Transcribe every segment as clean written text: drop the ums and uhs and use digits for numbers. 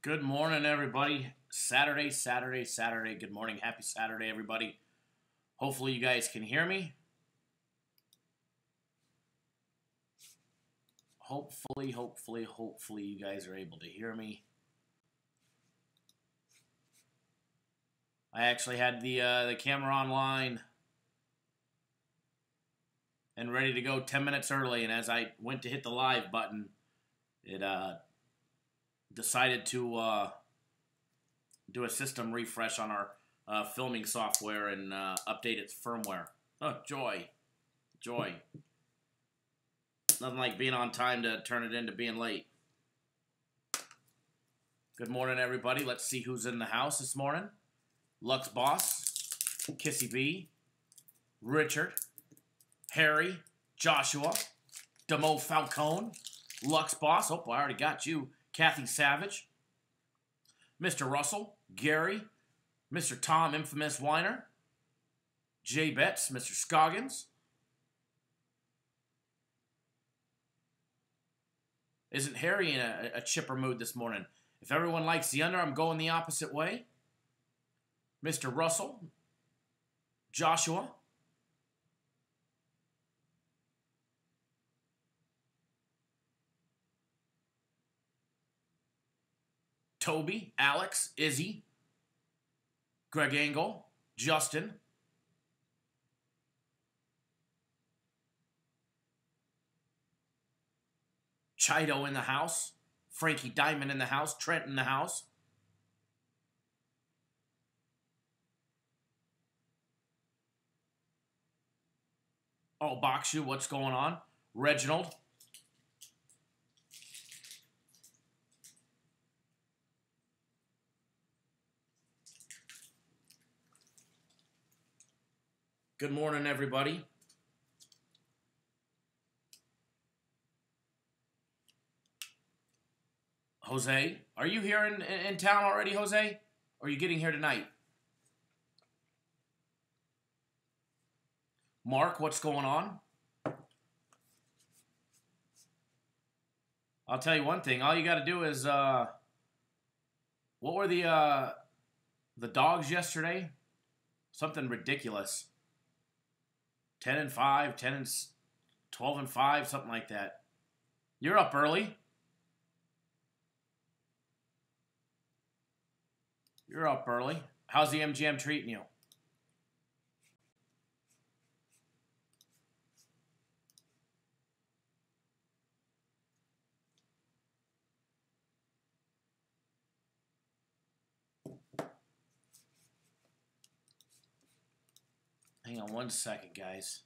Good morning, everybody. Saturday. Good morning. Happy Saturday, everybody. Hopefully you guys can hear me. Hopefully you guys are able to hear me. I actually had the camera online and ready to go 10 minutes early, and as I went to hit the live button, it decided to do a system refresh on our filming software and update its firmware. Oh, joy. Nothing like being on time to turn it into being late. Good morning, everybody. Let's see who's in the house this morning. Lux Boss, Kissy B, Richard, Harry, Joshua, Demo Falcone, Lux Boss. Oh, I already got you. Kathy Savage, Mr. Russell, Gary, Mr. Tom Infamous Weiner, Jay Betts, Mr. Scoggins. Isn't Harry in a chipper mood this morning? If everyone likes the under, I'm going the opposite way. Mr. Russell, Joshua, Toby, Alex, Izzy, Greg Engel, Justin, Chido in the house, Frankie Diamond in the house, Trent in the house. Oh, Boxu, what's going on? Reginald. Good morning, everybody. Jose, are you here in town already, Jose? Or are you getting here tonight? Mark, what's going on? I'll tell you one thing. All you got to do is, what were the dogs yesterday? Something ridiculous. 10-5, 12-5, something like that. You're up early. How's the MGM treating you? Hang on one second, guys.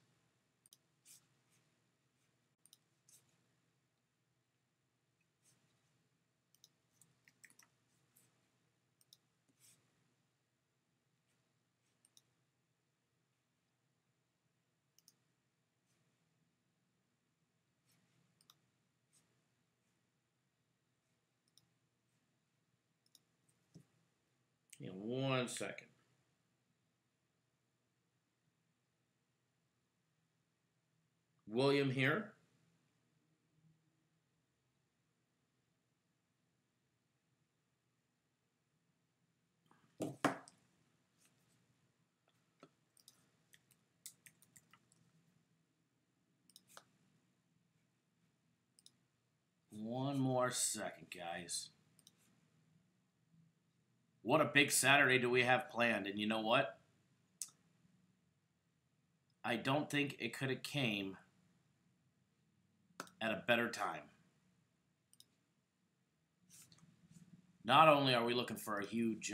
Hang on one second. William here. One more second, guys. What a big Saturday do we have planned. And you know what? I don't think it could have came at a better time. Not only are we looking for a huge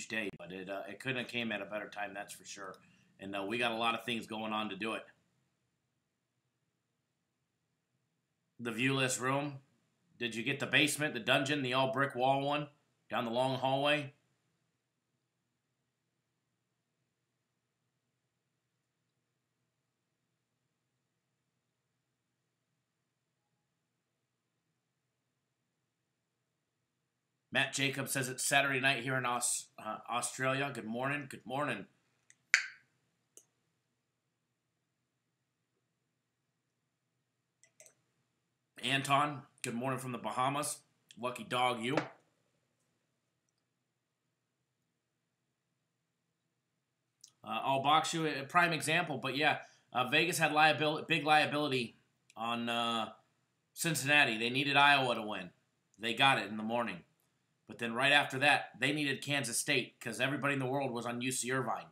day, but it couldn't have came at a better time, that's for sure. And we got a lot of things going on to do it. The viewless room. Did you get the basement, the dungeon, the all brick wall one down the long hallway? Matt Jacobs says it's Saturday night here in Australia. Good morning. Good morning. Anton, good morning from the Bahamas. Lucky dog, you. I'll box you a prime example, but yeah, Vegas had big liability on Cincinnati. They needed Iowa to win. They got it in the morning. But then right after that, they needed Kansas State because everybody in the world was on UC Irvine,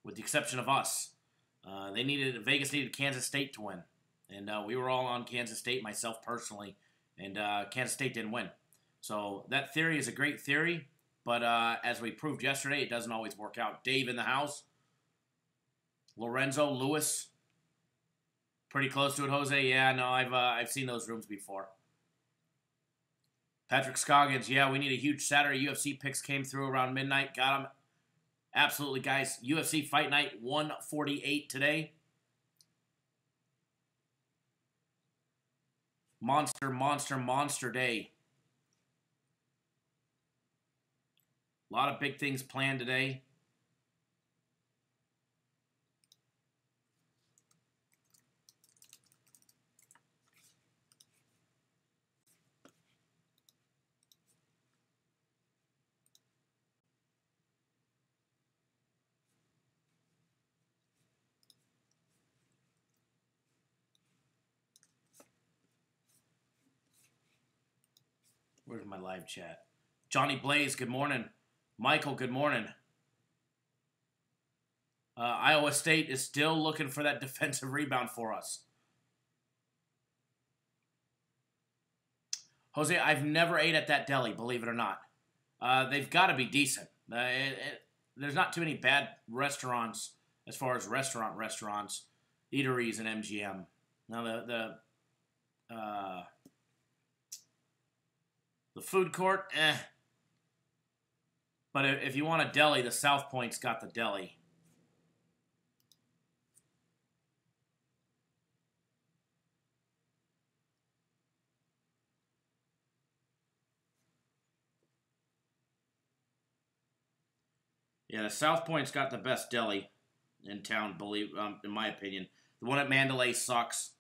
with the exception of us. Vegas needed Kansas State to win, and we were all on Kansas State, myself personally, and Kansas State didn't win. So that theory is a great theory, but as we proved yesterday, it doesn't always work out. Dave in the house. Lorenzo, Lewis, pretty close to it. Jose, yeah, no, I've seen those rooms before. Patrick Scoggins, yeah, we need a huge Saturday. UFC picks came through around midnight. Got them. Absolutely, guys. UFC Fight Night 148 today. Monster day. A lot of big things planned today. Where's my live chat? Johnny Blaze, good morning. Michael, good morning. Iowa State is still looking for that defensive rebound for us. Jose, I've never ate at that deli, believe it or not. They've got to be decent. There's not too many bad restaurants as far as restaurants, eateries, and MGM. Now, the food court, But if you want a deli, the South Point's got the deli. Yeah, the South Point's got the best deli in town, in my opinion. The one at Mandalay sucks.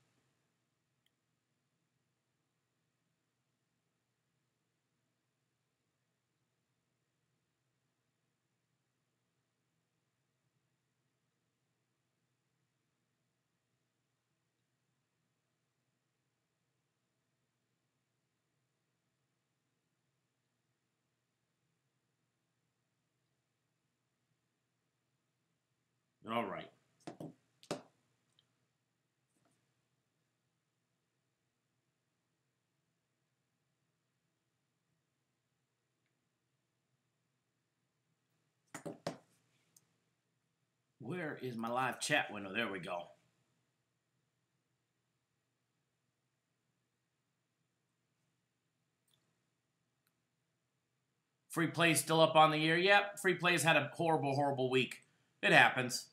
All right. Where is my live chat window? There we go. Free plays still up on the year. Yep, free plays had a horrible week. It happens.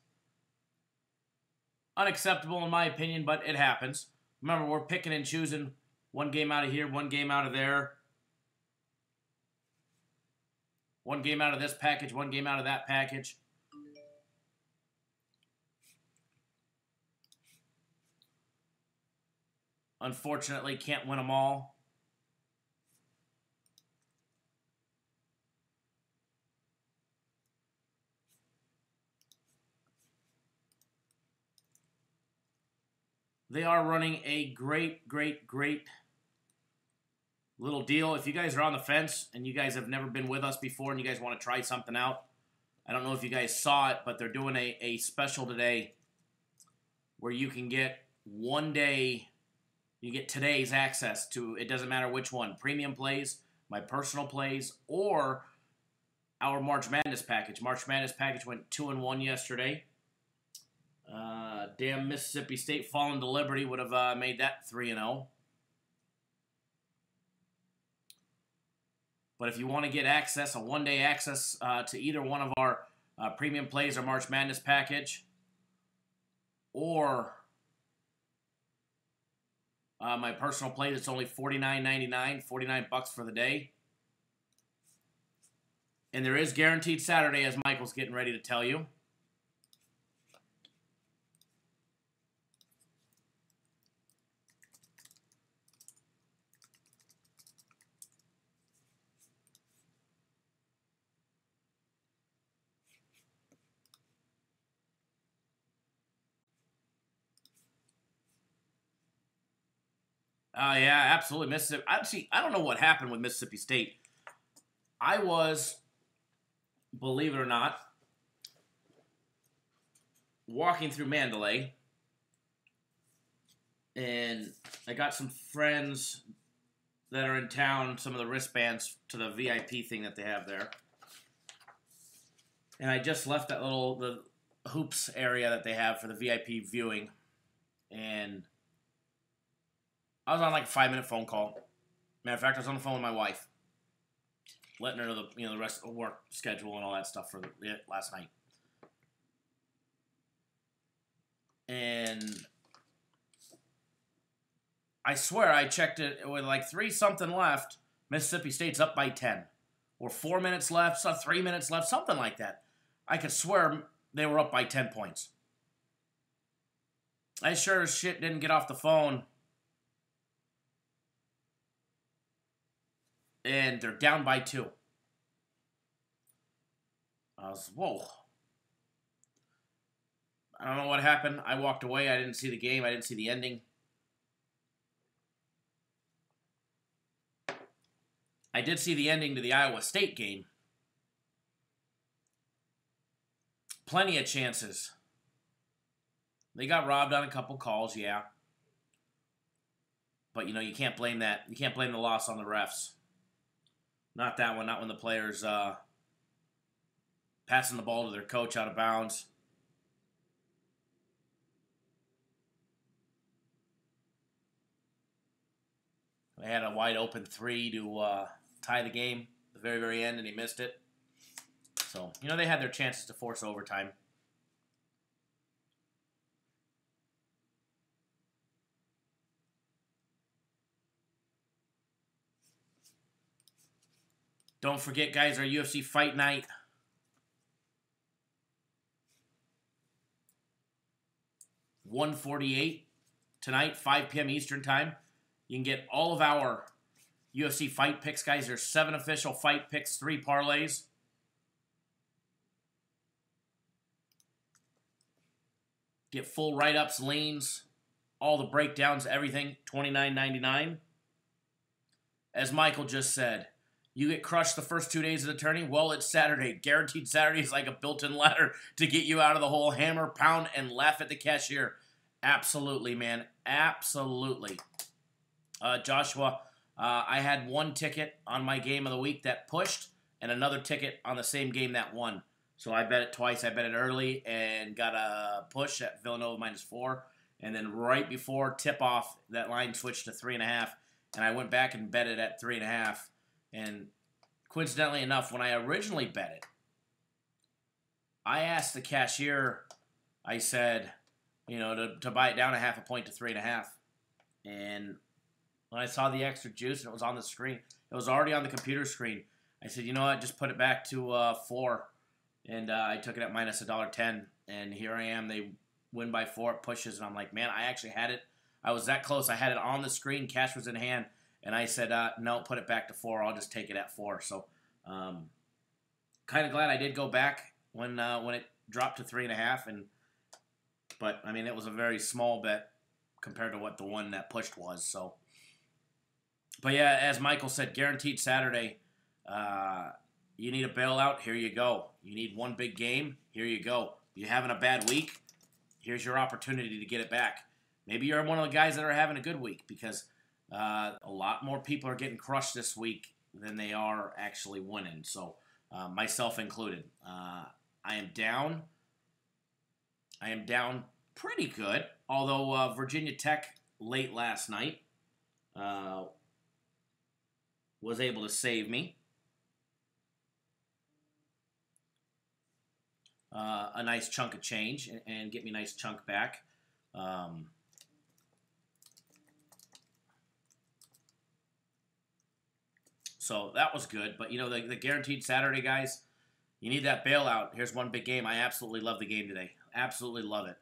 Unacceptable in my opinion, but it happens. Remember, we're picking and choosing one game out of here, one game out of there. One game out of this package, one game out of that package. Unfortunately, can't win them all. They are running a great little deal. If you guys are on the fence and you guys have never been with us before and you guys want to try something out, I don't know if you guys saw it, but they're doing a special today where you can get one day, you get today's access to, it doesn't matter which one, premium plays, my personal plays, or our March Madness package. March Madness package went 2-1 yesterday. Damn Mississippi State falling to Liberty would have made that 3-0. But if you want to get access, a one-day access to either one of our premium plays or March Madness package, or my personal play that's only $49.99, $49 for the day. And there is guaranteed Saturday, as Michael's getting ready to tell you. Yeah, absolutely. Mississippi. Actually, I don't know what happened with Mississippi State. I was, believe it or not, walking through Mandalay, and I got some friends that are in town, some of the wristbands to the VIP thing that they have there. And I just left that the hoops area that they have for the VIP viewing. And I was on like a 5-minute phone call. Matter of fact, I was on the phone with my wife, letting her know the rest of the work schedule and all that stuff for last night. And I swear I checked it with like 3-something left. Mississippi State's up by 10. Or 4 minutes left, so 3 minutes left, something like that. I could swear they were up by 10 points. I sure as shit didn't get off the phone. And they're down by 2. I was, whoa. I don't know what happened. I walked away. I didn't see the game. I didn't see the ending. I did see the ending to the Iowa State game. Plenty of chances. They got robbed on a couple calls, yeah. But, you can't blame that. You can't blame the loss on the refs. Not that one. Not when the players passing the ball to their coach out of bounds. They had a wide open 3 to tie the game at the very, very end, and he missed it. So, they had their chances to force overtime. Don't forget, guys, our UFC Fight Night. $148 tonight, 5 p.m. Eastern Time. You can get all of our UFC fight picks, guys. There's 7 official fight picks, 3 parlays. Get full write-ups, leans, all the breakdowns, everything, $29.99. As Michael just said, you get crushed the first 2 days of the tourney. Well, it's Saturday. Guaranteed Saturday is like a built-in ladder to get you out of the hole. Hammer, pound, and laugh at the cashier. Absolutely, man. Absolutely. Joshua, I had 1 ticket on my game of the week that pushed and another ticket on the same game that won. So I bet it twice. I bet it early and got a push at Villanova -4. And then right before tip-off, that line switched to 3.5. And I went back and bet it at 3.5. And coincidentally enough, when I originally bet it, I asked the cashier, I said, to buy it down a half a point to 3.5. And when I saw the extra juice and it was on the screen, it was already on the computer screen, I said, you know what, just put it back to 4. And I took it at minus $1.10. And here I am. They win by 4. It pushes. And I'm like, man, I actually had it. I was that close. I had it on the screen. Cash was in hand. And I said, no, put it back to 4. I'll just take it at 4. So kind of glad I did go back when it dropped to 3.5. But, I mean, it was a very small bet compared to what the one that pushed was. So, but, yeah, as Michael said, guaranteed Saturday. You need a bailout, here you go. You need one big game, here you go. You're having a bad week, here's your opportunity to get it back. Maybe you're one of the guys that are having a good week because a lot more people are getting crushed this week than they are actually winning. So, myself included. I am down. I am down pretty good, although Virginia Tech late last night was able to save me. A nice chunk of change and get me a nice chunk back. So that was good. But, the guaranteed Saturday, guys, you need that bailout. Here's one big game. I absolutely love the game today. Absolutely love it.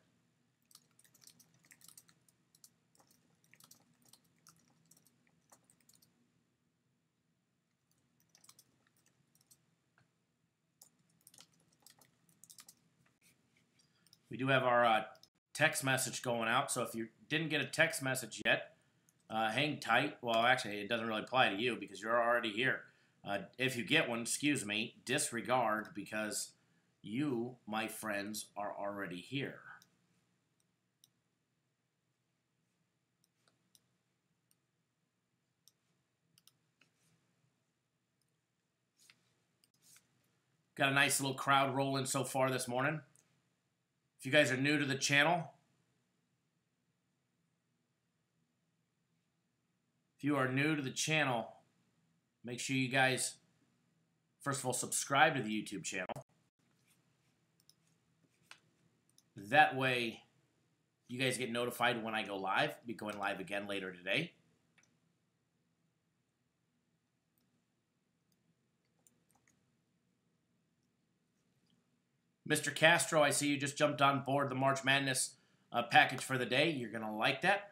We do have our text message going out, so if you didn't get a text message yet, hang tight. Well, actually, it doesn't really apply to you because you're already here. If you get one, excuse me, disregard because you, my friends, are already here. Got a nice little crowd rolling so far this morning. If you guys are new to the channel, make sure you guys, first of all, subscribe to the YouTube channel. That way, you guys get notified when I go live. I'll be going live again later today. Mr. Castro, I see you just jumped on board the March Madness package for the day. You're going to like that.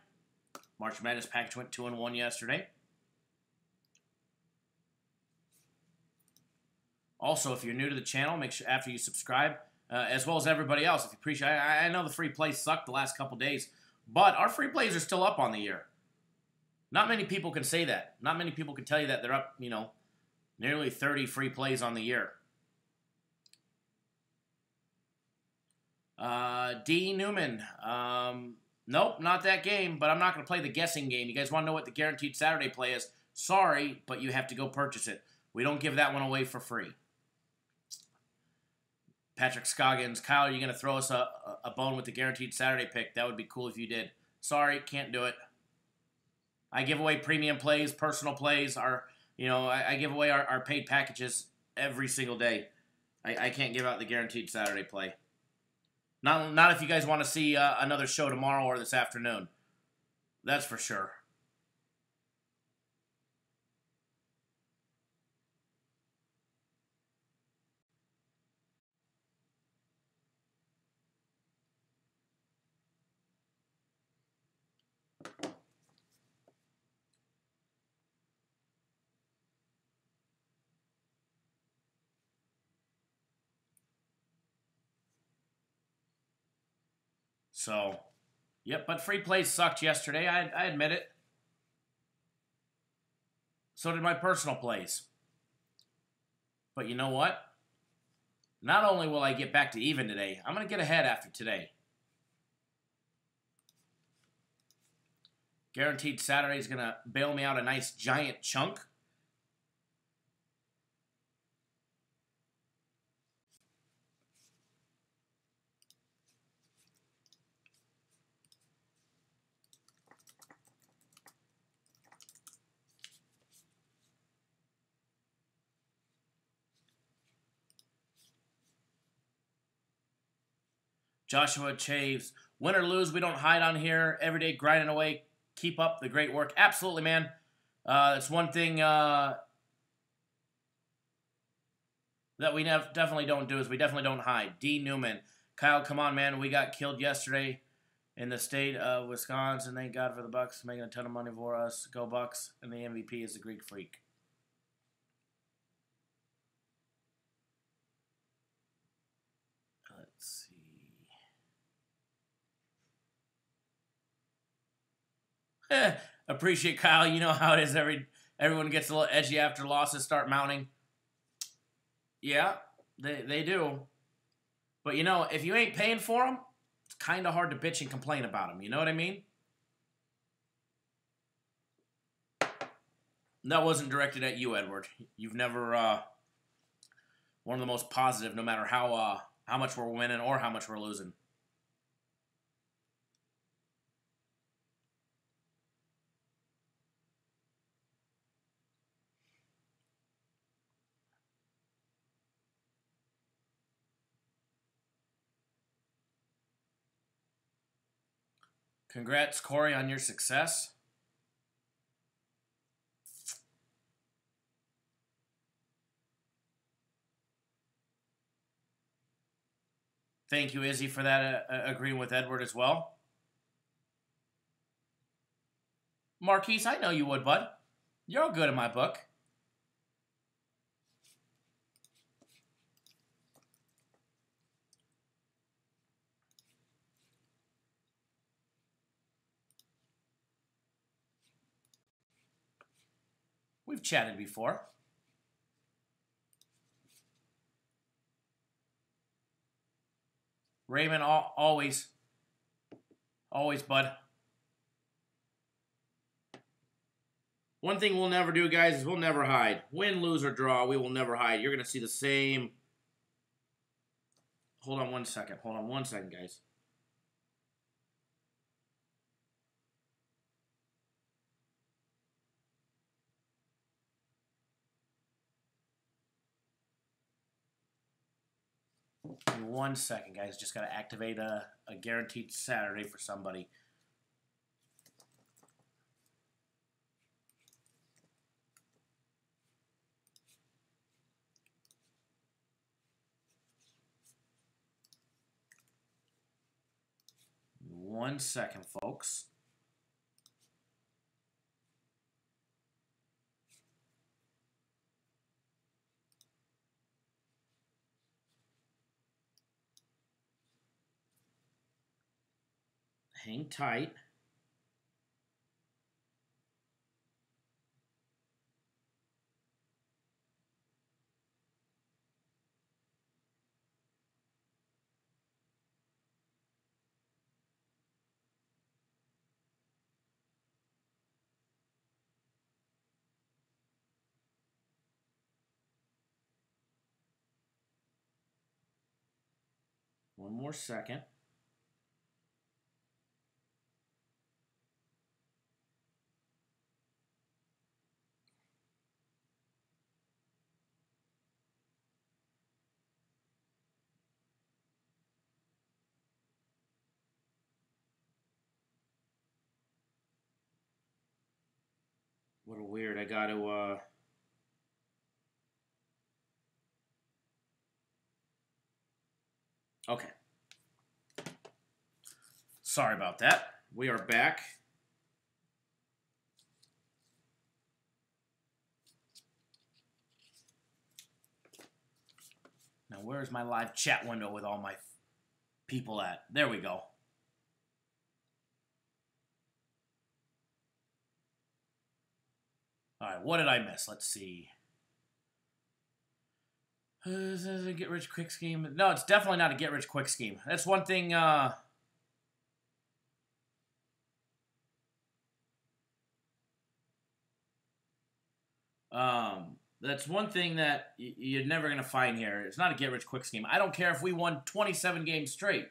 March Madness package went 2-1 yesterday. Also, if you're new to the channel, make sure after you subscribe, as well as everybody else, if you appreciate it. I know the free plays sucked the last couple days, but our free plays are still up on the year. Not many people can say that. Not many people can tell you that they're up, you know, nearly 30 free plays on the year. D. Newman. Nope, not that game, but I'm not going to play the guessing game. You guys want to know what the guaranteed Saturday play is? Sorry, but you have to go purchase it. We don't give that one away for free. Patrick Scoggins. Kyle, are you going to throw us a bone with the guaranteed Saturday pick? That would be cool if you did. Sorry, can't do it. I give away premium plays, personal plays. I give away our paid packages every single day. I can't give out the guaranteed Saturday play. Not if you guys want to see another show tomorrow or this afternoon. That's for sure. So, yep, but free plays sucked yesterday. I admit it. So did my personal plays. But you know what? Not only will I get back to even today, I'm going to get ahead after today. Guaranteed Saturday is going to bail me out a nice giant chunk. Joshua Chaves, win or lose, we don't hide on here. Every day grinding away. Keep up the great work. Absolutely, man. That's one thing that we definitely don't do is we definitely don't hide. D. Newman. Kyle, come on, man. We got killed yesterday in the state of Wisconsin. Thank God for the Bucks making a ton of money for us. Go Bucks. And the MVP is the Greek Freak. Let's see. Appreciate Kyle. You know how it is. Everyone gets a little edgy after losses start mounting. Yeah, they do. But, you know, if you ain't paying for them, it's kind of hard to bitch and complain about them. You know what I mean? That wasn't directed at you, Edward. You've never one of the most positive, no matter how much we're winning or how much we're losing. Congrats, Corey, on your success. Thank you, Izzy, for that, agreeing with Edward as well. Marquise, I know you would, bud. You're all good in my book. We've chatted before. Raymond, always, bud. One thing we'll never do, guys, is we'll never hide. Win, lose, or draw, we will never hide. You're going to see the same. Hold on one second. Hold on one second, guys. Give me 1 second, guys. Just got to activate a guaranteed Saturday for somebody. Give me 1 second, folks. Hang tight. One more second. What a weird. I got to, okay. Sorry about that. We are back. Now, where's my live chat window with all my people at? There we go. All right, what did I miss? Let's see. Get rich quick scheme. No, it's definitely not a get rich quick scheme. That's one thing. That's one thing that you're never going to find here. It's not a get rich quick scheme. I don't care if we won 27 games straight.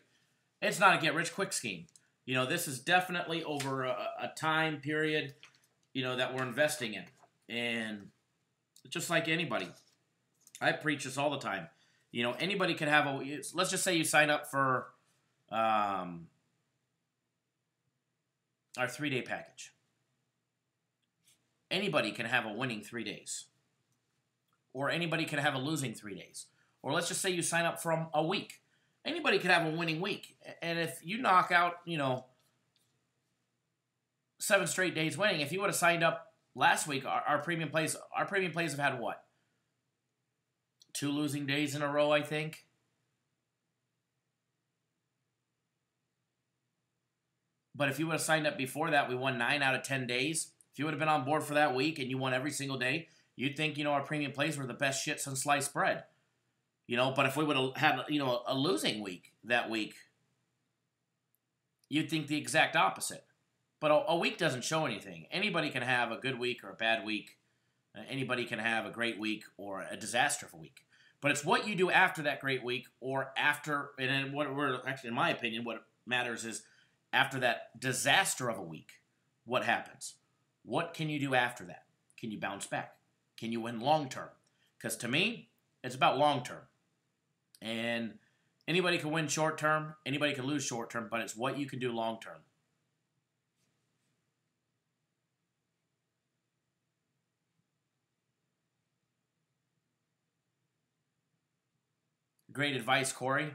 It's not a get rich quick scheme. You know, this is definitely over a time period, you know, that we're investing in. And just like anybody, I preach this all the time. You know, anybody can have a, let's just say you sign up for our 3-day package. Anybody can have a winning 3 days. Or anybody can have a losing 3 days. Or let's just say you sign up for a week. Anybody can have a winning week. And if you knock out, you know, 7 straight days winning, if you would have signed up last week, our premium plays have had what? 2 losing days in a row, I think. But if you would have signed up before that, we won 9 out of 10 days. If you would have been on board for that week and you won every single day, you'd think, you know, our premium plays were the best shit since sliced bread. You know, but if we would have had, you know, a losing week that week, you'd think the exact opposite. But a week doesn't show anything. Anybody can have a good week or a bad week. Anybody can have a great week or a disaster of a week. But it's what you do after that great week or after, and then what we're actually, in my opinion, what matters is after that disaster of a week, what happens? What can you do after that? Can you bounce back? Can you win long term? Because to me, it's about long term. And anybody can win short term, anybody can lose short term, but it's what you can do long term. Great advice, Corey.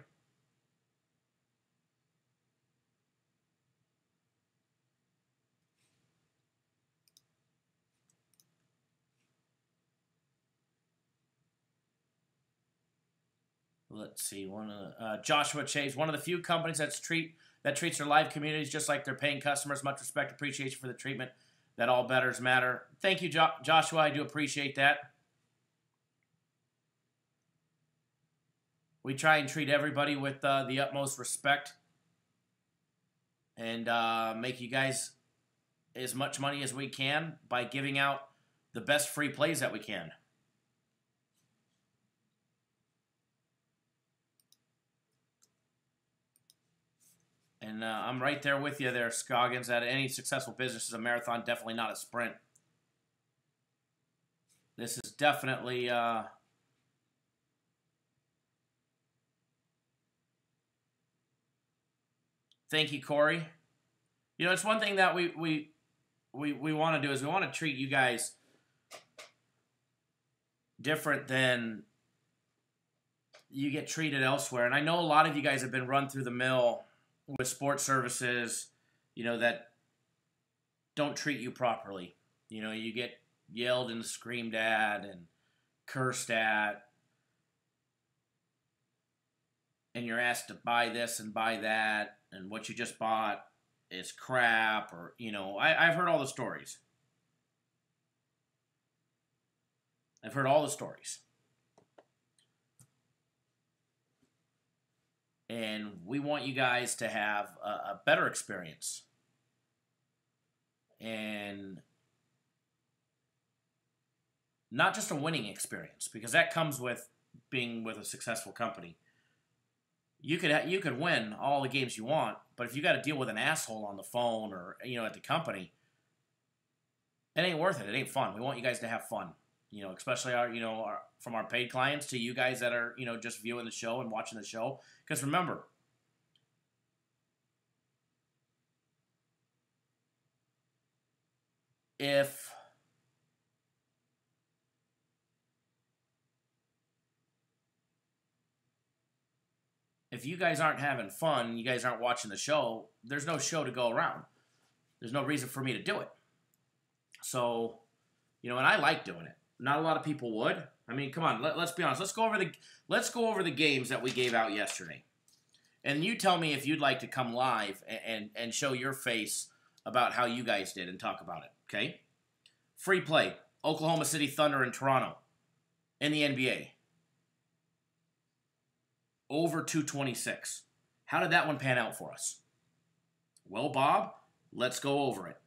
Let's see. Joshua Chase, one of the few companies that treats their live communities just like they're paying customers. Much respect, appreciation for the treatment that all bettors matter. Thank you, Joshua. I do appreciate that. We try and treat everybody with the utmost respect and make you guys as much money as we can by giving out the best free plays that we can. And I'm right there with you there, Scoggins, that any successful business is a marathon, definitely not a sprint. This is definitely... Thank you, Corey. You know, it's one thing that we want to do is we want to treat you guys different than you get treated elsewhere. And I know a lot of you guys have been run through the mill with sports services, you know, that don't treat you properly. You know, you get yelled and screamed at and cursed at, and you're asked to buy this and buy that, and what you just bought is crap, or, you know, I've heard all the stories. I've heard all the stories. And we want you guys to have a better experience. And not just a winning experience, because that comes with being with a successful company. You could win all the games you want, but if you got to deal with an asshole on the phone or, you know, at the company, it ain't worth it. It ain't fun. We want you guys to have fun. You know, especially from our paid clients to you guys that are, you know, just viewing the show and watching the show. Because remember, if you guys aren't having fun, you guys aren't watching the show, there's no show to go around. There's no reason for me to do it. So, you know, and I like doing it. Not a lot of people would. I mean, come on, let's be honest. Let's go over the games that we gave out yesterday. And you tell me if you'd like to come live and show your face about how you guys did and talk about it, okay? Free play, Oklahoma City Thunder and Toronto in the NBA. Over 226. How did that one pan out for us? Well, Bob, let's go over it.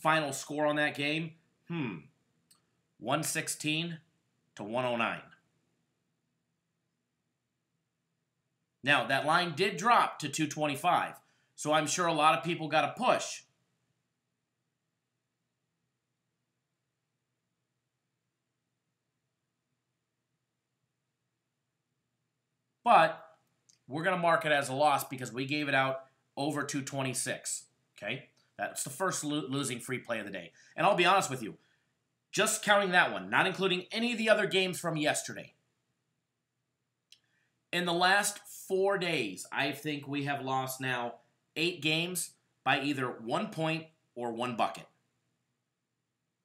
Final score on that game? 116 to 109. Now, that line did drop to 225, so I'm sure a lot of people got a push. But we're going to mark it as a loss because we gave it out over 226, okay? That's the first losing free play of the day. And I'll be honest with you, just counting that one, not including any of the other games from yesterday. In the last 4 days, I think we have lost now 8 games by either 1 point or 1 bucket.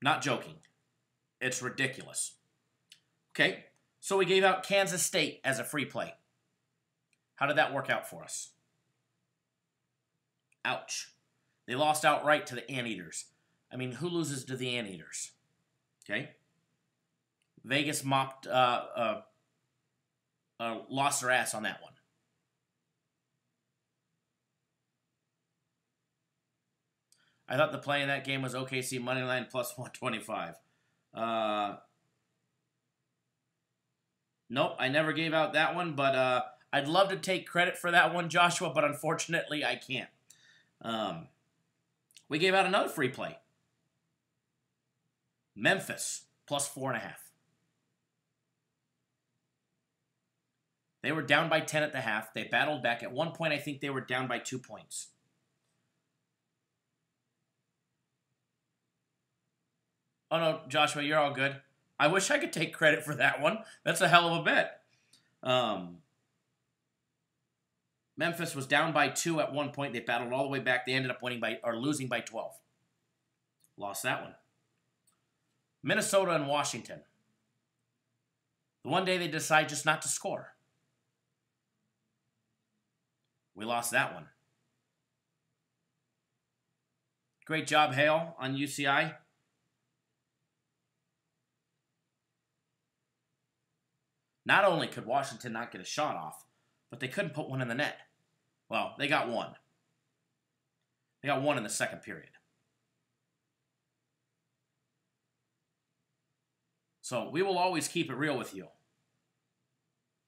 Not joking. It's ridiculous. Okay, so we gave out Kansas State as a free play. How did that work out for us? Ouch. They lost outright to the Anteaters. I mean, who loses to the Anteaters? Okay. Vegas lost their ass on that one. I thought the play in that game was OKC Moneyline plus 125. Nope, I never gave out that one, but I'd love to take credit for that one, Joshua, but unfortunately I can't. We gave out another free play. Memphis, plus 4.5. They were down by 10 at the half. They battled back. At one point, I think they were down by 2 points. Oh, no, Joshua, you're all good. I wish I could take credit for that one. That's a hell of a bet. Memphis was down by 2 at one point. They battled all the way back. They ended up losing by 12. Lost that one. Minnesota and Washington. The one day they decide just not to score. We lost that one. Great job, Hale, on UCI. Not only could Washington not get a shot off, but they couldn't put one in the net. Well, they got one. They got one in the second period. So we will always keep it real with you.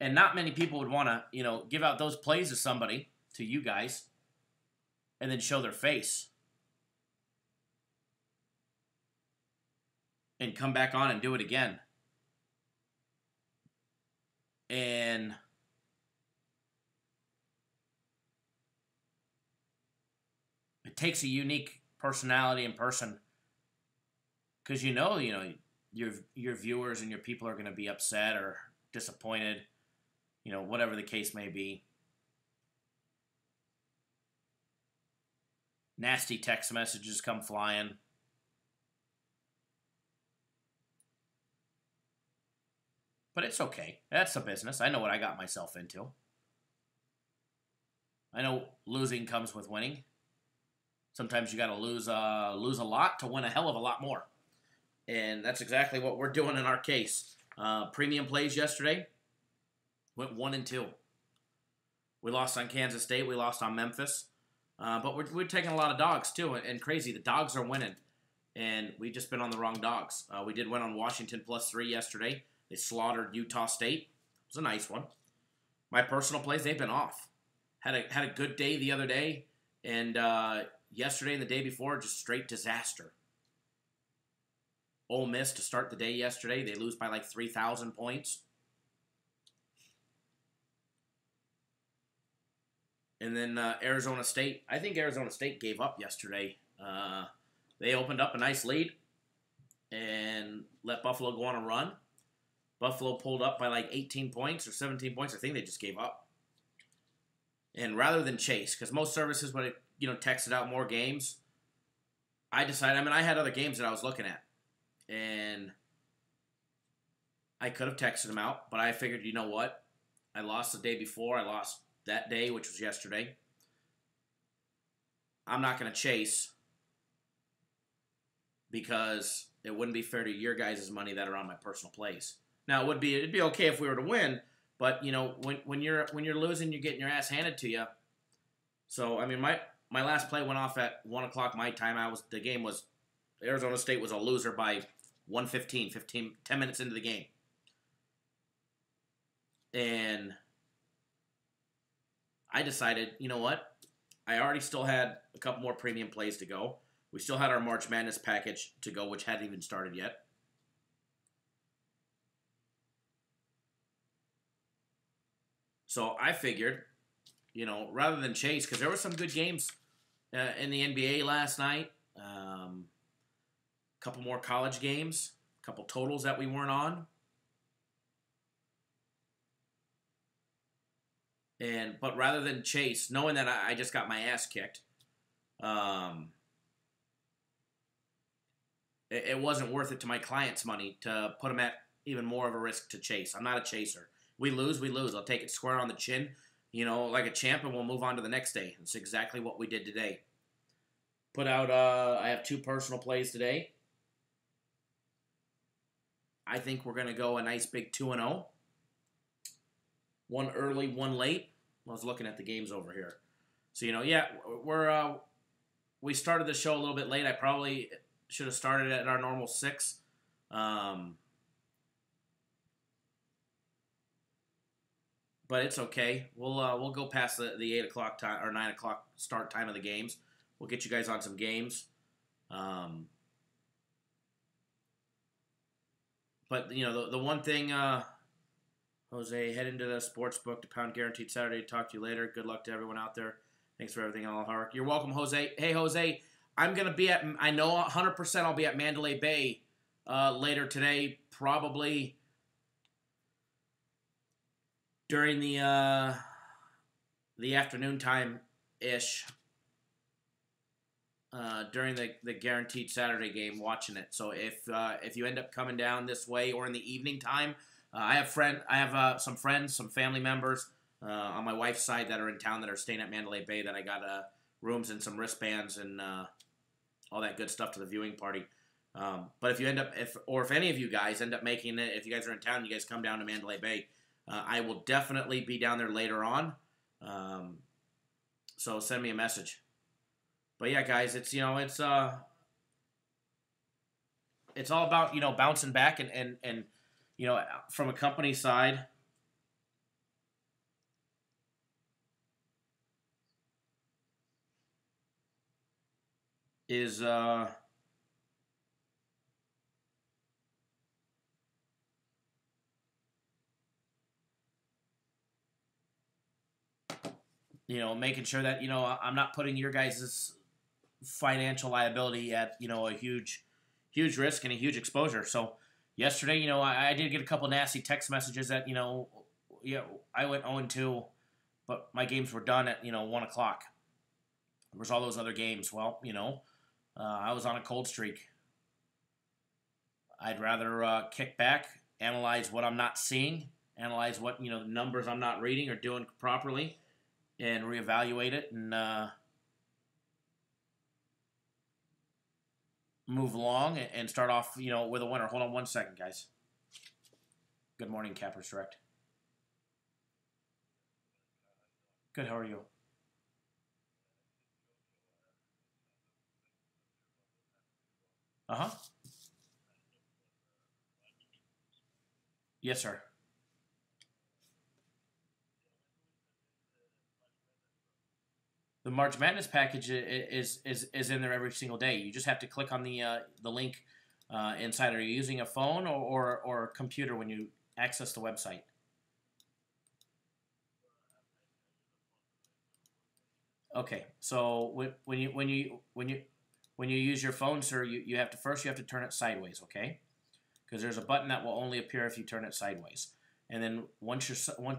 And not many people would want to, give out those plays to somebody, to you guys, and then show their face. And come back on and do it again. And it takes a unique personality and person, because your viewers and your people are going to be upset or disappointed, whatever the case may be. Nasty text messages come flying. But it's okay. That's the business. I know what I got myself into. I know losing comes with winning. Sometimes you got to lose a lot to win a hell of a lot more. And that's exactly what we're doing in our case. Premium plays yesterday went 1-2. We lost on Kansas State. We lost on Memphis. But we're taking a lot of dogs, too. And crazy, the dogs are winning. And we've just been on the wrong dogs. We did win on Washington +3 yesterday. They slaughtered Utah State. It was a nice one. My personal plays, they've been off. Had a good day the other day. And yesterday and the day before, just straight disaster. Ole Miss to start the day yesterday. They lose by like 3,000 points. And then Arizona State. I think Arizona State gave up yesterday. They opened up a nice lead and let Buffalo go on a run. Buffalo pulled up by like 18 points or 17 points. I think they just gave up. And rather than chase, because most services would texted out more games, I decided, I had other games that I was looking at. And I could have texted them out, but I figured, you know what? I lost the day before. I lost that day, which was yesterday. I'm not going to chase because it wouldn't be fair to your guys' money that are on my personal plays. Now, it'd be okay if we were to win, but when you're losing, you're getting your ass handed to you. So my last play went off at 1:00 my time. The game was Arizona State was a loser by 1:15, 10 minutes into the game, and I decided, you know what? I already still had a couple more premium plays to go. We still had our March Madness package to go, which hadn't even started yet. So I figured, rather than chase, because there were some good games in the NBA last night, a couple more college games, a couple totals that we weren't on. But rather than chase, knowing that I just got my ass kicked, it wasn't worth it to my clients' money to put them at even more of a risk to chase. I'm not a chaser. We lose, we lose. I'll take it square on the chin, like a champ, and we'll move on to the next day. That's exactly what we did today. Put out, I have 2 personal plays today. I think we're going to go a nice big 2-0. One early, one late. I was looking at the games over here. So, we started the show a little bit late. I probably should have started at our normal 6. But it's okay. We'll go past the 8 o'clock time or 9 o'clock start time of the games. We'll get you guys on some games. But the one thing, Jose, head into the sports book to pound guaranteed Saturday. Talk to you later. Good luck to everyone out there. Thanks for everything, all hard. You're welcome, Jose. Hey, Jose, I'm gonna be at. I know 100% I'll be at Mandalay Bay later today, probably during the afternoon time ish. During the guaranteed Saturday game, watching it. So if you end up coming down this way or in the evening time, I have some friends, some family members on my wife's side that are in town that are staying at Mandalay Bay that I got rooms and some wristbands and all that good stuff to the viewing party. But if you end up, if any of you guys end up making it, if you guys are in town, you guys come down to Mandalay Bay. I will definitely be down there later on. So send me a message. But yeah, guys, it's it's all about bouncing back and from a company side. Is making sure that I'm not putting your guys' financial liability at a huge risk and a huge exposure. So yesterday, I did get a couple nasty text messages that I went 0-2, but my games were done at 1 o'clock. There was all those other games. Well, I was on a cold streak. I'd rather kick back, analyze what I'm not seeing, analyze what numbers I'm not reading or doing properly, and reevaluate it and move along and start off with a winner. Hold on 1 second, guys. Good morning, Cappers Direct. Good. How are you? Uh-huh. Yes, sir. The March Madness package is in there every single day. You just have to click on the link inside. Are you using a phone or a computer when you access the website? Okay, so when you use your phone, sir, you have to turn it sideways, okay? Because there's a button that will only appear if you turn it sideways. And then once you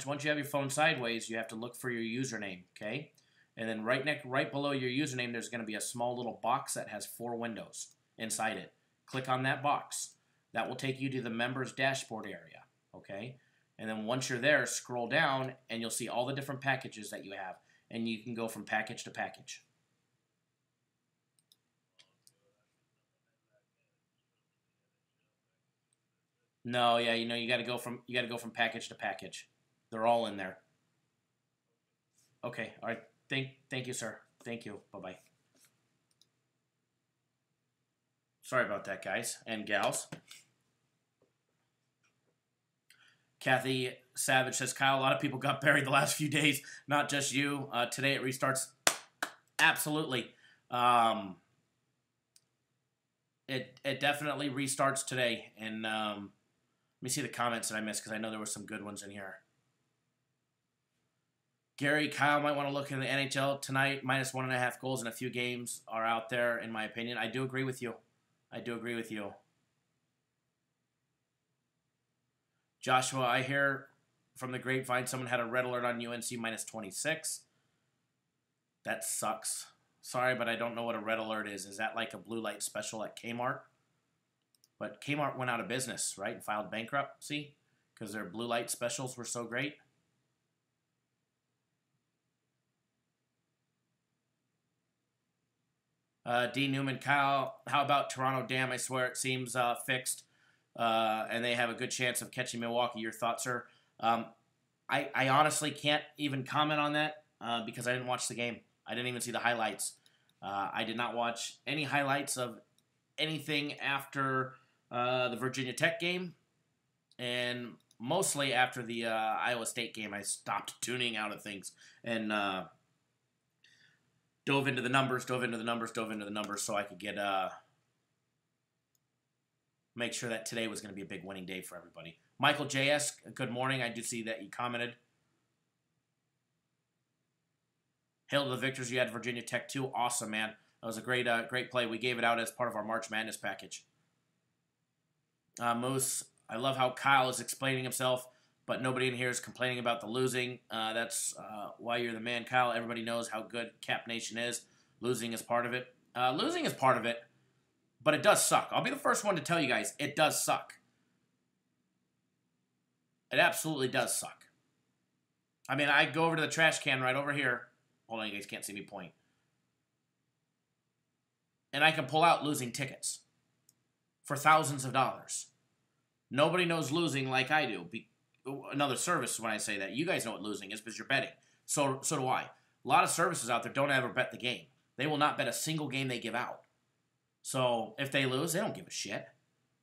have your phone sideways, you have to look for your username, okay? And then right below your username, there's going to be a small little box that has 4 windows inside it. Click on that box. That will take you to the members dashboard area, okay? And then once you're there, scroll down, and you'll see all the different packages that you have. And you can go from package to package. No, yeah, you got to go from package to package. They're all in there. Okay, all right. Thank you, sir. Thank you. Bye-bye. Sorry about that, guys and gals. Kathy Savage says, Kyle, a lot of people got buried the last few days, not just you. Today it restarts. Absolutely. It definitely restarts today. And let me see the comments that I missed because I know there were some good ones in here. Gary, Kyle might want to look in the NHL tonight. -1.5 goals in a few games are out there, in my opinion. I do agree with you. Joshua, I hear from the grapevine someone had a red alert on UNC -26. That sucks. Sorry, but I don't know what a red alert is. Is that like a blue light special at Kmart? But Kmart went out of business, right, and filed bankruptcy because their blue light specials were so great. D. Newman, Kyle, how about Toronto Dam? I swear it seems fixed, and they have a good chance of catching Milwaukee. Your thoughts, sir? I honestly can't even comment on that because I didn't watch the game. I didn't even see the highlights. I did not watch any highlights of anything after the Virginia Tech game, and mostly after the Iowa State game. I stopped tuning out of things and dove into the numbers so I could get make sure that today was going to be a big winning day for everybody. Michael J.S., good morning. I do see that you commented. Hail to the victors. You had Virginia Tech too. Awesome, man. That was a great play. We gave it out as part of our March Madness package. Moose, I love how Kyle is explaining himself, but nobody in here is complaining about the losing. That's why you're the man, Kyle. Everybody knows how good Cap Nation is. Losing is part of it. But it does suck. I'll be the first one to tell you guys, it does suck. It absolutely does suck. I mean, I go over to the trash can right over here. Hold on, you guys can't see me point. and I can pull out losing tickets for thousands of dollars. Nobody knows losing like I do. Another service when I say that. You guys know what losing is because you're betting. So do I. A lot of services out there don't ever bet the game. They will not bet a single game they give out. So if they lose, they don't give a shit.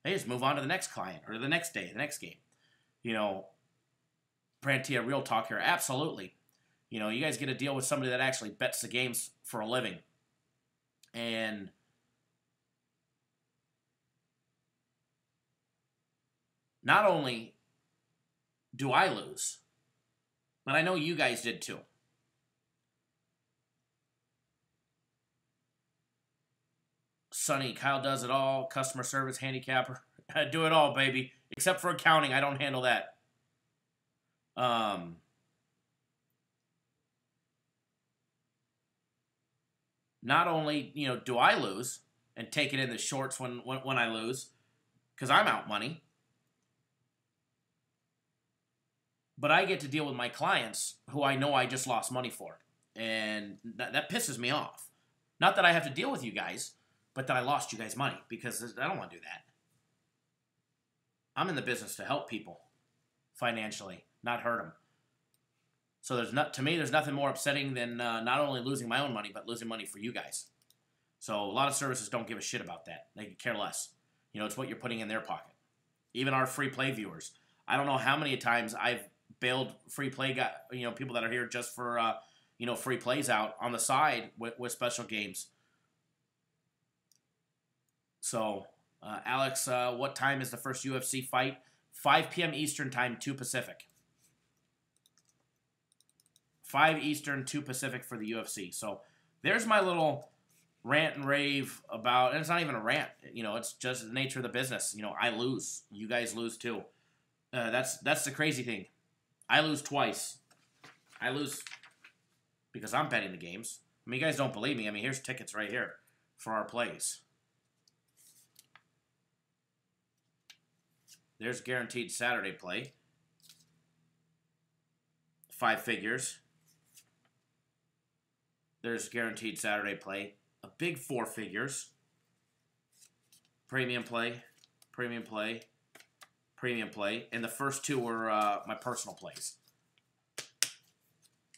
They just move on to the next client or the next day, the next game. You know, Prantia, real talk here. Absolutely. You know, you guys get a deal with somebody that actually bets the games for a living. And not only do I lose, but I know you guys did too. Sonny, Kyle does it all. Customer service, handicapper. I do it all, baby. Except for accounting. I don't handle that. Not only, you know, do I lose and take it in the shorts when I lose, because I'm out money, but I get to deal with my clients who I know I just lost money for. And that pisses me off. Not that I have to deal with you guys, but that I lost you guys money, because I don't want to do that. I'm in the business to help people financially, not hurt them. So to me, there's nothing more upsetting than not only losing my own money, but losing money for you guys. So a lot of services don't give a shit about that. They could care less. You know, it's what you're putting in their pocket. Even our free play viewers. I don't know how many times I've bailed free play people that are here just for free plays out on the side with special games. So, Alex, what time is the first UFC fight? 5 p.m. Eastern time, 2 Pacific. 5 Eastern, 2 Pacific for the UFC. So, there's my little rant and rave about, and it's not even a rant. You know, it's just the nature of the business. You know, I lose. You guys lose too. That's the crazy thing. I lose twice. I lose because I'm betting the games. I mean, you guys don't believe me. I mean, here's tickets right here for our plays. There's guaranteed Saturday play. 5 figures. There's guaranteed Saturday play. A big 4 figures. Premium play. Premium play. Premium play. And the first 2 were my personal plays.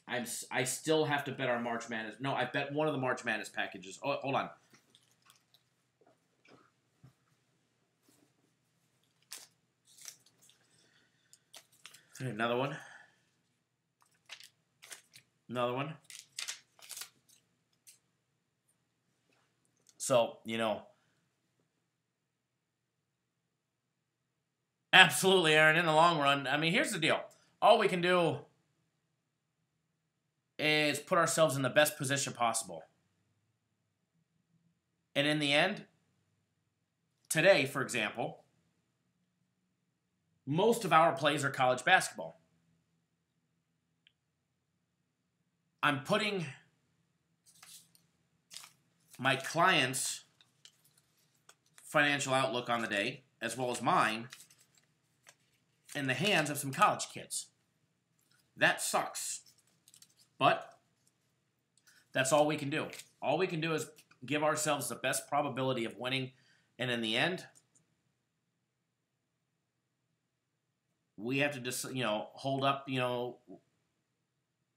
I still have to bet our March Madness. No, I bet one of the March Madness packages. Oh, hold on. Another one. Another one. So, you know. Absolutely, Aaron. In the long run, I mean, here's the deal. All we can do is put ourselves in the best position possible. And in the end, today, for example, most of our plays are college basketball. I'm putting my clients' financial outlook on the day, as well as mine, in the hands of some college kids. That sucks. But that's all we can do. All we can do is give ourselves the best probability of winning. And in the end, we have to just, hold up,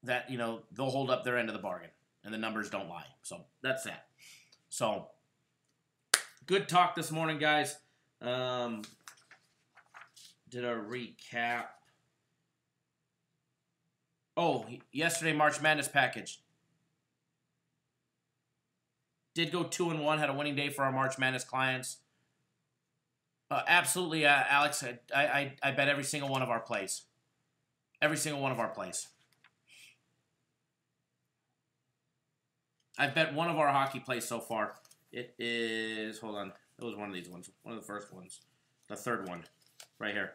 that, they'll hold up their end of the bargain. And the numbers don't lie. So that's that. So, good talk this morning, guys. Did a recap. Oh, yesterday, March Madness package. Did go 2-1, had a winning day for our March Madness clients. Absolutely, Alex. I bet every single one of our plays. Every single one of our plays. I've bet one of our hockey plays so far. It is, hold on. It was one of these ones. One of the first ones. The third one. Right here.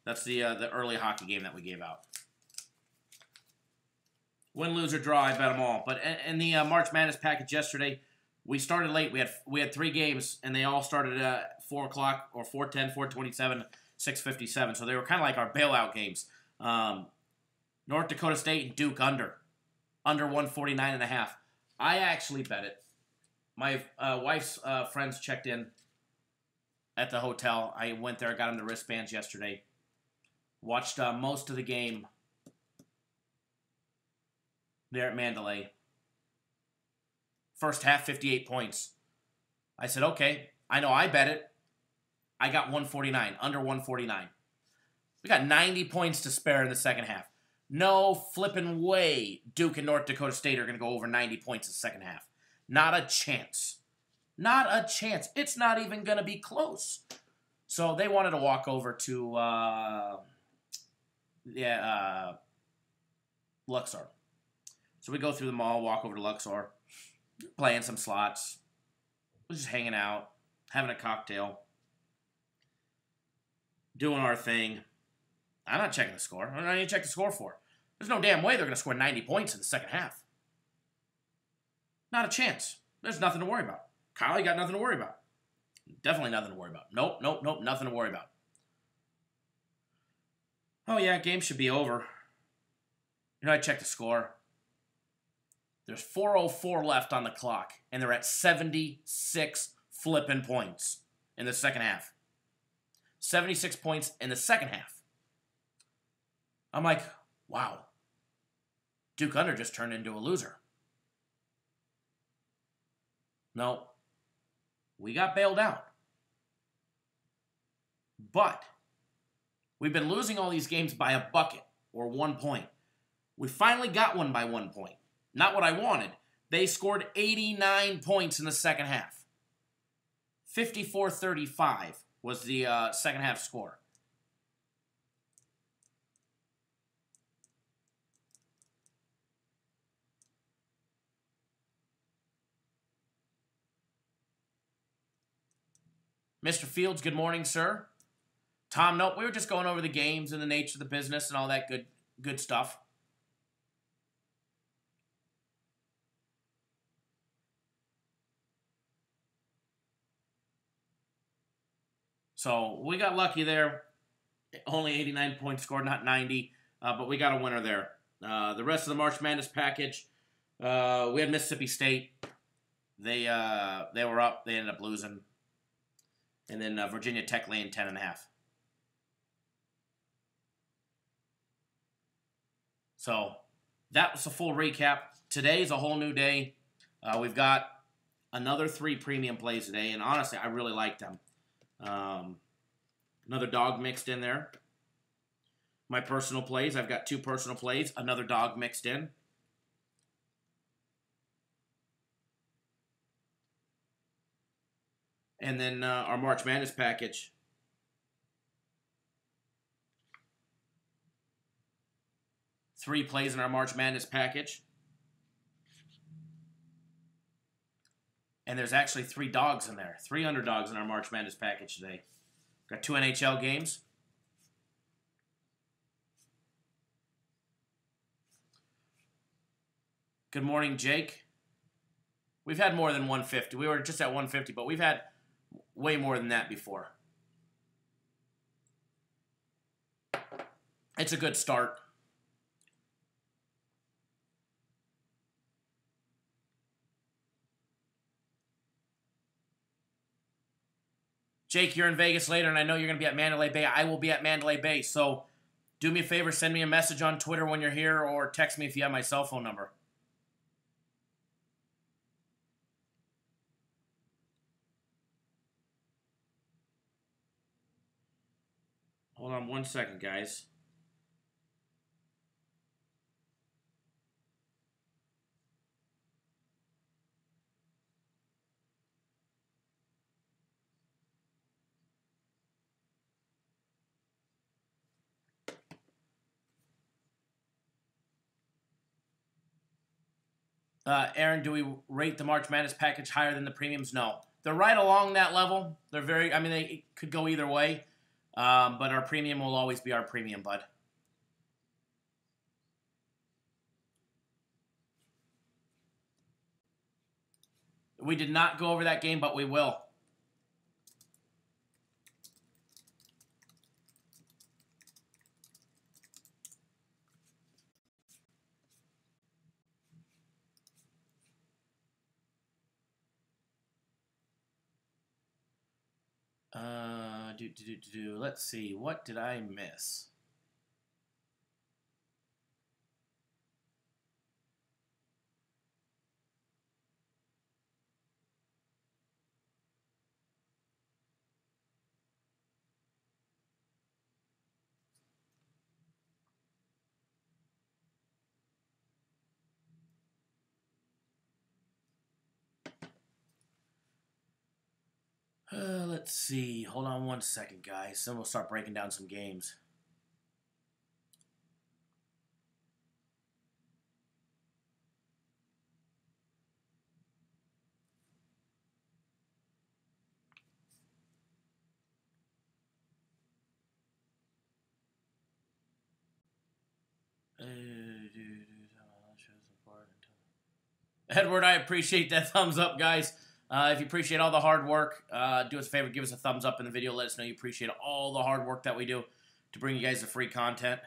That's the early hockey game that we gave out. Win, lose, or draw, I bet them all. But in the March Madness package yesterday, we started late. We had 3 games, and they all started at 4 o'clock, or 4:10, 4:27, 6:57. So they were kind of like our bailout games. North Dakota State and Duke under 149.5. I actually bet it. My wife's friends checked in at the hotel. I went there, got them the wristbands yesterday. Watched most of the game there at Mandalay. First half, 58 points. I said, okay, I know I bet it. I got 149, under 149. We got 90 points to spare in the second half. No flipping way Duke and North Dakota State are going to go over 90 points in the second half. Not a chance. Not a chance. It's not even going to be close. So they wanted to walk over to Luxor. So we go through the mall, walk over to Luxor, playing some slots. We're just hanging out, having a cocktail, doing our thing. I'm not checking the score. I don't need to check the score for. There's no damn way they're going to score 90 points in the second half. Not a chance. There's nothing to worry about. Kyle, you got nothing to worry about. Definitely nothing to worry about. Nope, nothing to worry about. Oh, yeah, game should be over. You know, I checked the score. There's 4:04 left on the clock, and they're at 76 flipping points in the second half. 76 points in the second half. I'm like, wow. Duke Under just turned into a loser. No, we got bailed out. But we've been losing all these games by a bucket or 1 point. We finally got one by 1 point. Not what I wanted. They scored 89 points in the second half. 54-35 was the second half score. Mr. Fields, good morning, sir. Tom, nope, we were just going over the games and the nature of the business and all that good stuff. So we got lucky there. Only 89 points scored, not 90, but we got a winner there. The rest of the March Madness package, we had Mississippi State. They were up. They ended up losing. And then Virginia Tech laying 10.5. So that was a full recap. Today's a whole new day. We've got another 3 premium plays today, and honestly, I really like them. Another dog mixed in there. My personal plays, I've got 2 personal plays, another dog mixed in. And then our March Madness package. Three plays in our March Madness package. And there's actually 3 dogs in there. 3 underdogs in our March Madness package today. Got 2 NHL games. Good morning, Jake. We've had more than 150. We were just at 150, but we've had way more than that before. It's a good start. Jake, you're in Vegas later, and I know you're going to be at Mandalay Bay. I will be at Mandalay Bay, so do me a favor, send me a message on Twitter when you're here, or text me if you have my cell phone number. Hold on 1 second, guys. Aaron, do we rate the March Madness package higher than the premiums? No. They're right along that level. They're very, I mean, they could go either way. But our premium will always be our premium, bud. We did not go over that game, but we will. Let's see. What did I miss? Let's see. Hold on one second, guys. Then we'll start breaking down some games. Edward, I appreciate that thumbs up, guys. If you appreciate all the hard work, do us a favor, give us a thumbs up in the video. Let us know you appreciate all the hard work that we do to bring you guys the free content.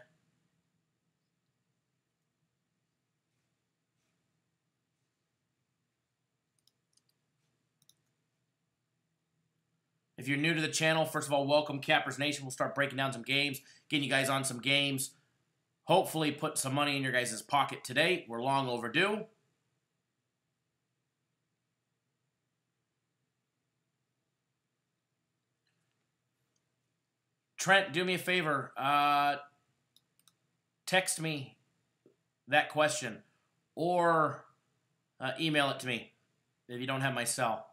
If you're new to the channel, first of all, welcome, Cappers Nation. We'll start breaking down some games, getting you guys on some games. Hopefully put some money in your guys' pocket today. We're long overdue. Trent, do me a favor. Text me that question or email it to me if you don't have my cell.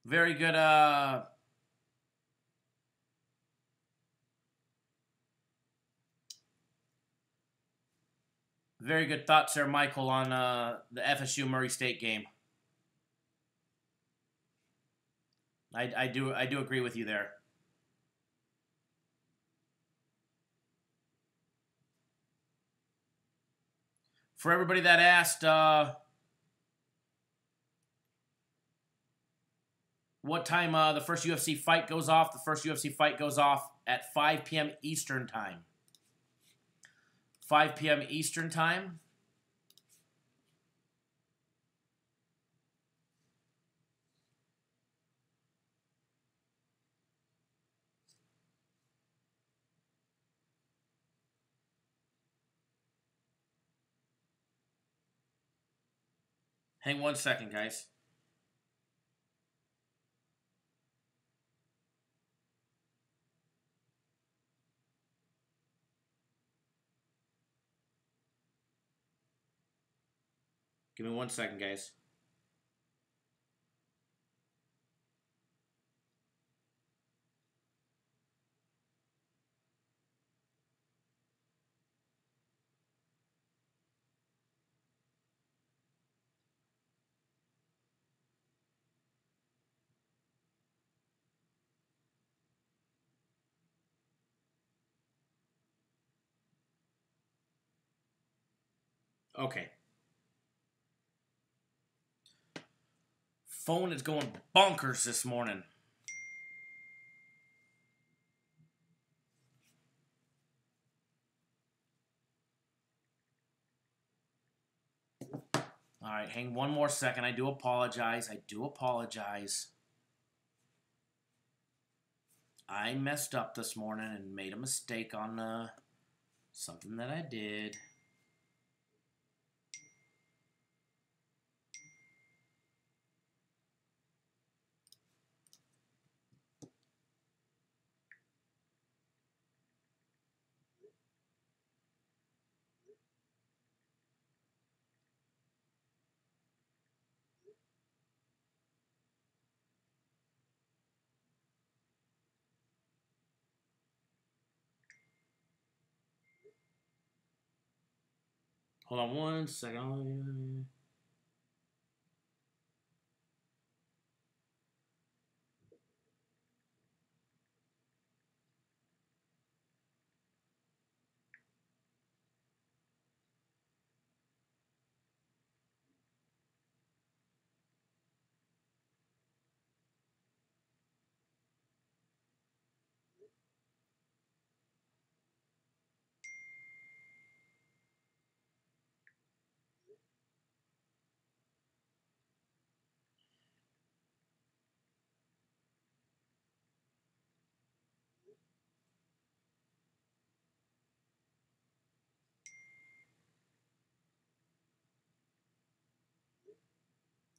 Very good. Very good thoughts there, Michael, on the FSU Murray State game. I do agree with you there. For everybody that asked what time the first UFC fight goes off, the first UFC fight goes off at 5 p.m. Eastern Time. 5 p.m. Eastern Time. Hang one second, guys. Give me 1 second, guys. Okay. Phone is going bonkers this morning. All right, hang one more second. I do apologize. I messed up this morning and made a mistake on something that I did. Hold on 1 second.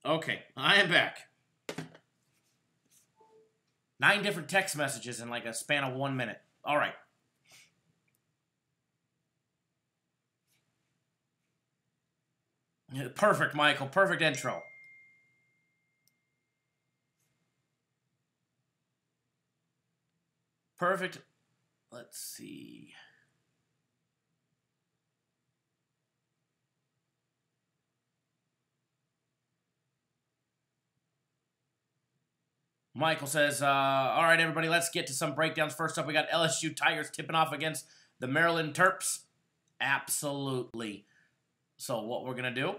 Okay, I am back. 9 different text messages in like a span of 1 minute. All right. Perfect, Michael. Perfect intro. Perfect. Let's see. Michael says, all right, everybody, let's get to some breakdowns. First up, we got LSU Tigers tipping off against the Maryland Terps. Absolutely. So what we're going to do,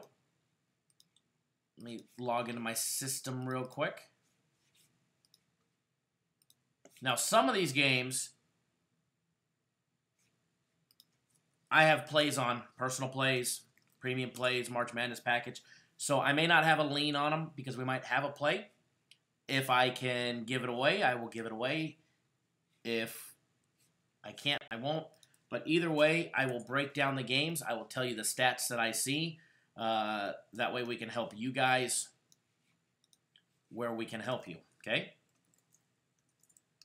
let me log into my system real quick. Now, some of these games, I have plays on, personal plays, premium plays, March Madness package. So I may not have a lean on them because we might have a play. If I can give it away, I will give it away. If I can't, I won't. But either way, I will break down the games. I will tell you the stats that I see. That way we can help you guys where we can help you, okay?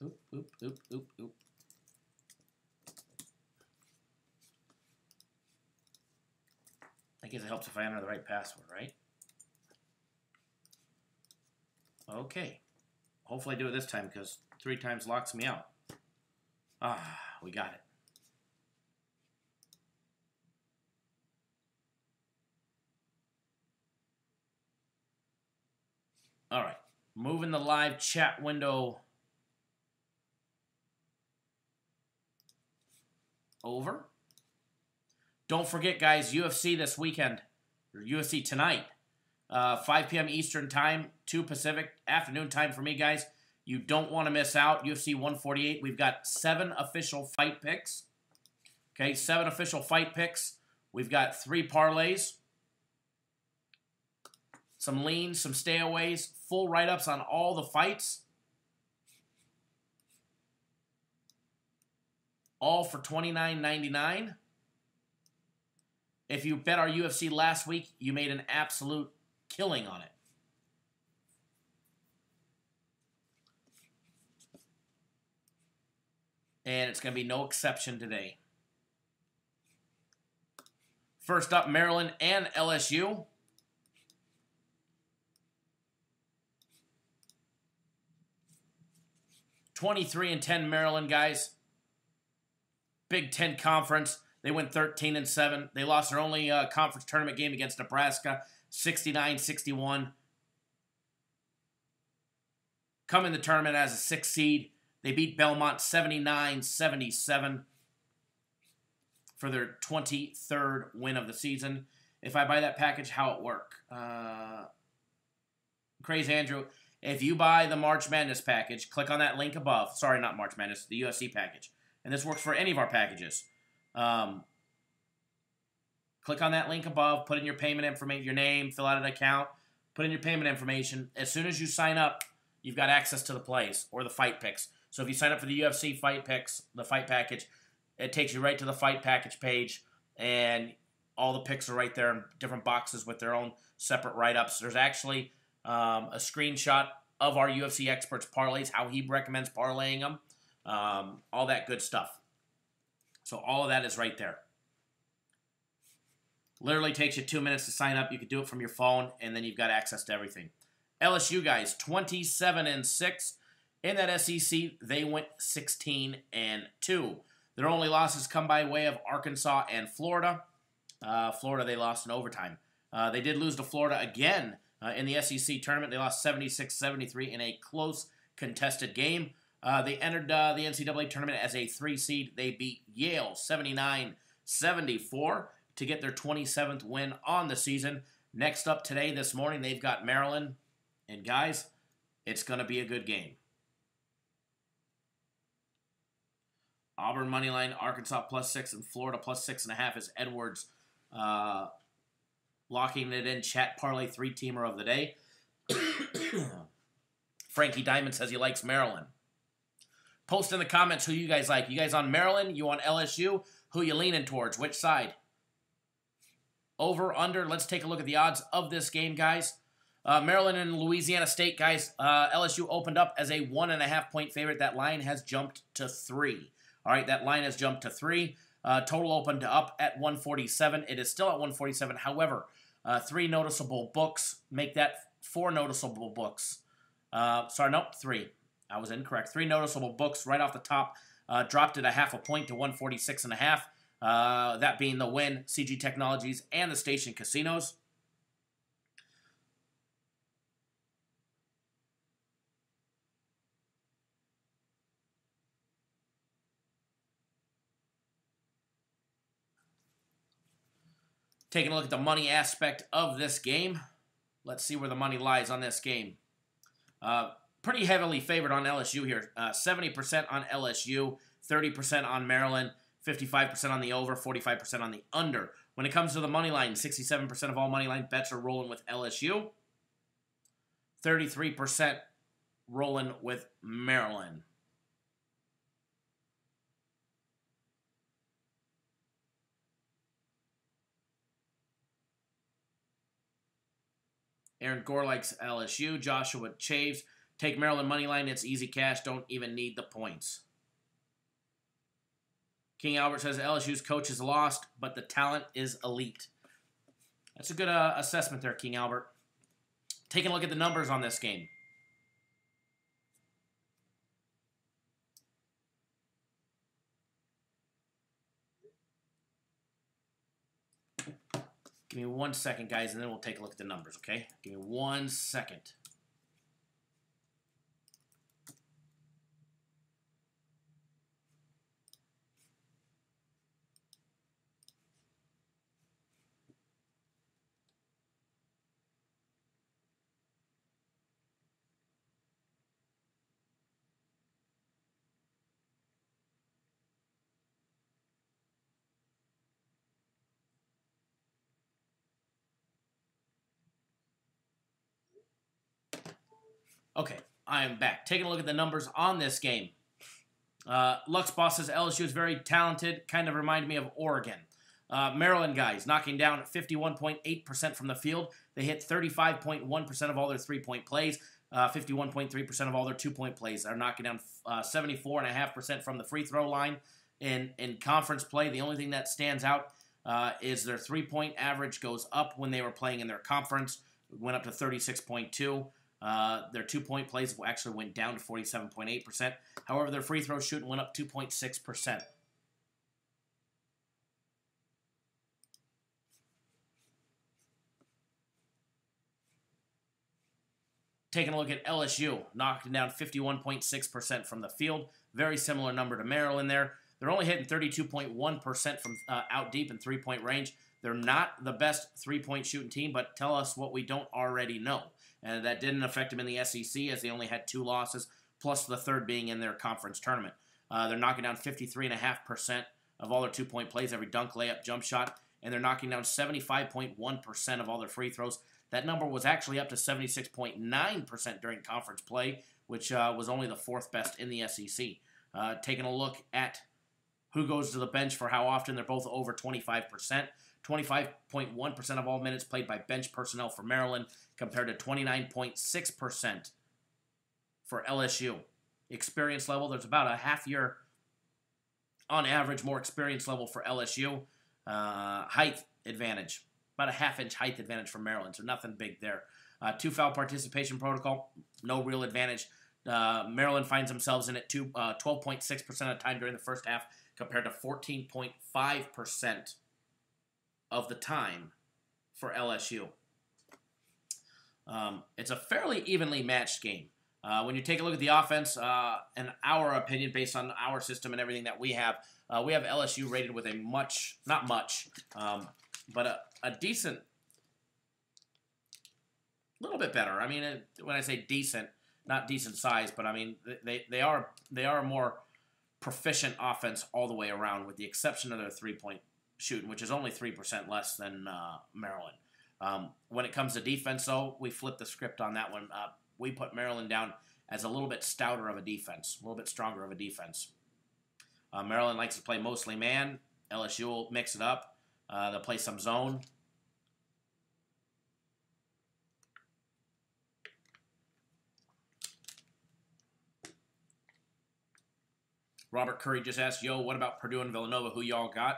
Oop, oop, oop, oop, oop. I guess it helps if I enter the right password, right? Okay. Hopefully I do it this time because 3 times locks me out. Ah, we got it. All right. Moving the live chat window over. Don't forget, guys, UFC this weekend, or UFC tonight. 5 p.m. Eastern Time, 2 Pacific, afternoon time for me, guys. You don't want to miss out. UFC 148, we've got 7 official fight picks. Okay, 7 official fight picks. We've got 3 parlays, some leans, some stayaways, full write-ups on all the fights. All for $29.99. If you bet our UFC last week, you made an absolute killing on it. And it's going to be no exception today. First up, Maryland and LSU. (23-10) Maryland, guys. Big Ten Conference. They went 13-7. They lost their only conference tournament game against Nebraska, 69-61. Come in the tournament as a 6th seed. They beat Belmont 79-77 for their 23rd win of the season. If I buy that package, how it work? Crazy Andrew, if you buy the March Madness package, click on that link above. Sorry, not March Madness, the UFC package. And this works for any of our packages. Click on that link above, put in your payment information, your name, fill out an account, put in your payment information. As soon as you sign up, you've got access to the plays or the fight picks. So if you sign up for the UFC fight picks, the fight package, it takes you right to the fight package page, and all the picks are right there in different boxes with their own separate write-ups. There's actually a screenshot of our UFC experts' parlays, how he recommends parlaying them, all that good stuff. So all of that is right there. Literally takes you 2 minutes to sign up. You can do it from your phone, and then you've got access to everything. LSU, guys, 27-6. In that SEC, they went 16-2. Their only losses come by way of Arkansas and Florida. Florida, they lost in overtime. They did lose to Florida again in the SEC tournament. They lost 76-73 in a close, contested game. They entered the NCAA tournament as a 3 seed. They beat Yale 79-74 to get their 27th win on the season. Next up today, this morning, they've got Maryland. And guys, it's going to be a good game. Auburn moneyline, Arkansas +6, and Florida +6.5 is Edwards locking it in. Chat parlay 3-teamer of the day. Frankie Diamond says he likes Maryland. Post in the comments who you guys like. You guys on Maryland? You on LSU? Who you leaning towards? Which side? Over, under? Let's take a look at the odds of this game, guys. Maryland and Louisiana State, guys. LSU opened up as a 1.5-point favorite. That line has jumped to 3. All right, that line has jumped to 3. Total opened up at 147. It is still at 147. However, 3 noticeable books make that 4 noticeable books. Sorry, nope, 3. I was incorrect. 3 noticeable books right off the top. Dropped it a 0.5 point to 146.5. That being the Win, CG Technologies, and the Station Casinos. Taking a look at the money aspect of this game. Let's see where the money lies on this game. Pretty heavily favored on LSU here. 70% on LSU, 30% on Maryland, 55% on the over, 45% on the under. When it comes to the money line, 67% of all money line bets are rolling with LSU. 33% rolling with Maryland. Aaron Gore likes LSU. Joshua Chaves. Take Maryland money line. It's easy cash. Don't even need the points. King Albert says LSU's coach is lost, but the talent is elite. That's a good assessment there, King Albert. Taking a look at the numbers on this game. Give me 1 second, guys, and then we'll take a look at the numbers, okay? Give me 1 second. Okay, I am back. Taking a look at the numbers on this game. Lux Boss says LSU is very talented. Kind of reminded me of Oregon. Maryland guys knocking down 51.8% from the field. They hit 35.1% of all their three-point plays. 51.3% of all their two-point plays. They're knocking down 74.5% from the free throw line. In conference play, the only thing that stands out is their three-point average goes up when they were playing in their conference. It went up to 36.2. Their two-point plays actually went down to 47.8%. However, their free throw shooting went up 2.6%. Taking a look at LSU, knocking down 51.6% from the field. Very similar number to Maryland there. They're only hitting 32.1% from out deep in three-point range. They're not the best three-point shooting team, but tell us what we don't already know. And that didn't affect them in the SEC as they only had 2 losses, plus the third being in their conference tournament. They're knocking down 53.5% of all their two-point plays, every dunk, layup, jump shot, and they're knocking down 75.1% of all their free throws. That number was actually up to 76.9% during conference play, which was only the 4th best in the SEC. Taking a look at who goes to the bench for how often, they're both over 25%. 25.1% of all minutes played by bench personnel for Maryland compared to 29.6% for LSU. Experience level, there's about a half year on average more experience level for LSU. Height advantage, about a half-inch height advantage for Maryland, so nothing big there. 2 foul participation protocol, no real advantage. Maryland finds themselves in it 12.6% of the time during the first half compared to 14.5% of the time for LSU. It's a fairly evenly matched game. When you take a look at the offense, in our opinion, based on our system and everything that we have LSU rated with a much, not much, but a decent, little bit better. I mean, when I say decent, not decent size, but I mean, they are a more proficient offense all the way around, with the exception of their three-point shooting, which is only 3% less than Maryland. When it comes to defense, though, we flipped the script on that one. We put Maryland down as a little bit stouter of a defense, a little bit stronger of a defense. Maryland likes to play mostly man. LSU will mix it up. They'll play some zone. Robert Curry just asked, yo, what about Purdue and Villanova? Who y'all got?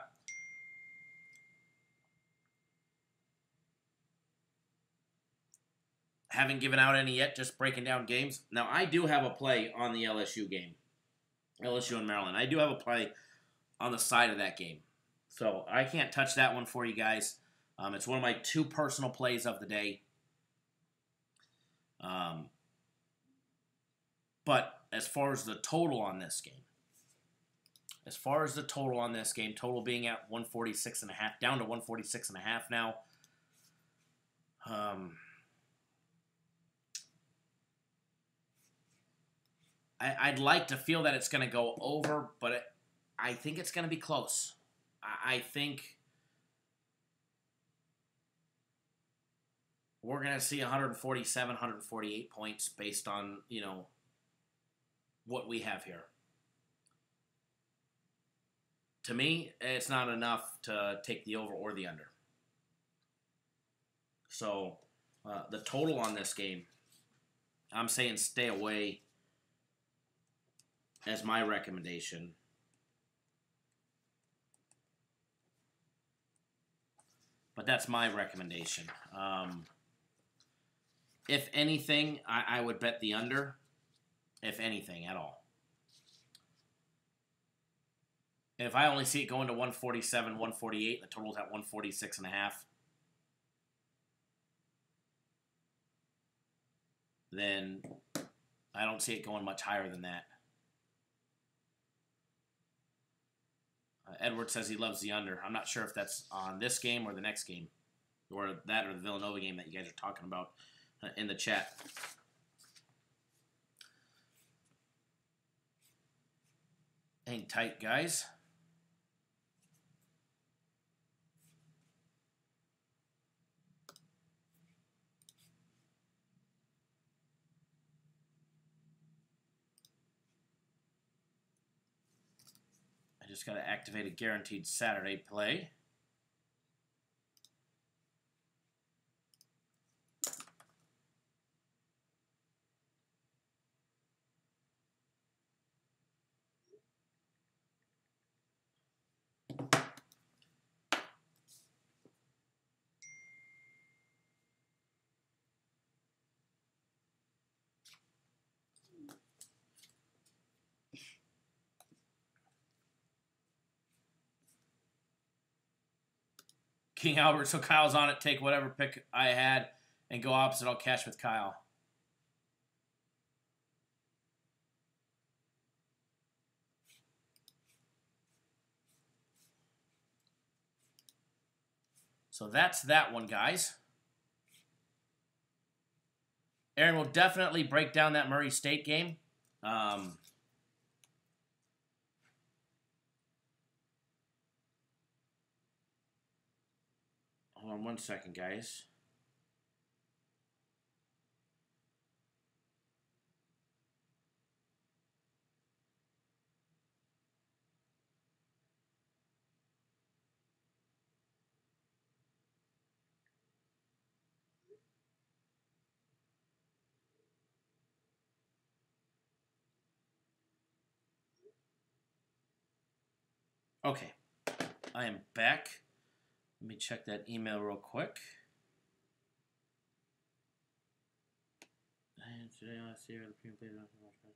Haven't given out any yet, just breaking down games. Now, I do have a play on the LSU game. LSU and Maryland. I do have a play on the side of that game. So I can't touch that one for you guys. It's one of my 2 personal plays of the day. But as far as the total on this game, total being at 146.5, down to 146.5 now. I'd like to feel that it's going to go over, but I think it's going to be close. I think we're going to see 147, 148 points based on, what we have here. To me, it's not enough to take the over or the under. So, the total on this game, I'm saying stay away as my recommendation. But that's my recommendation. If anything, I would bet the under. If anything at all. If I only see it going to 147, 148, the total's at 146.5. Then I don't see it going much higher than that. Edward says he loves the under. I'm not sure if that's on this game or the next game, or that or the Villanova game that you guys are talking about in the chat. Hang tight, guys. I just got to activate a guaranteed Saturday play. King Albert, so Kyle's on it. Take whatever pick I had and go opposite. I'll cash with Kyle. So that's that one, guys. Aaron will definitely break down that Murray State game. Hold on 1 second, guys. Okay, I am back. Let me check that email real quick. And today last year, the premium played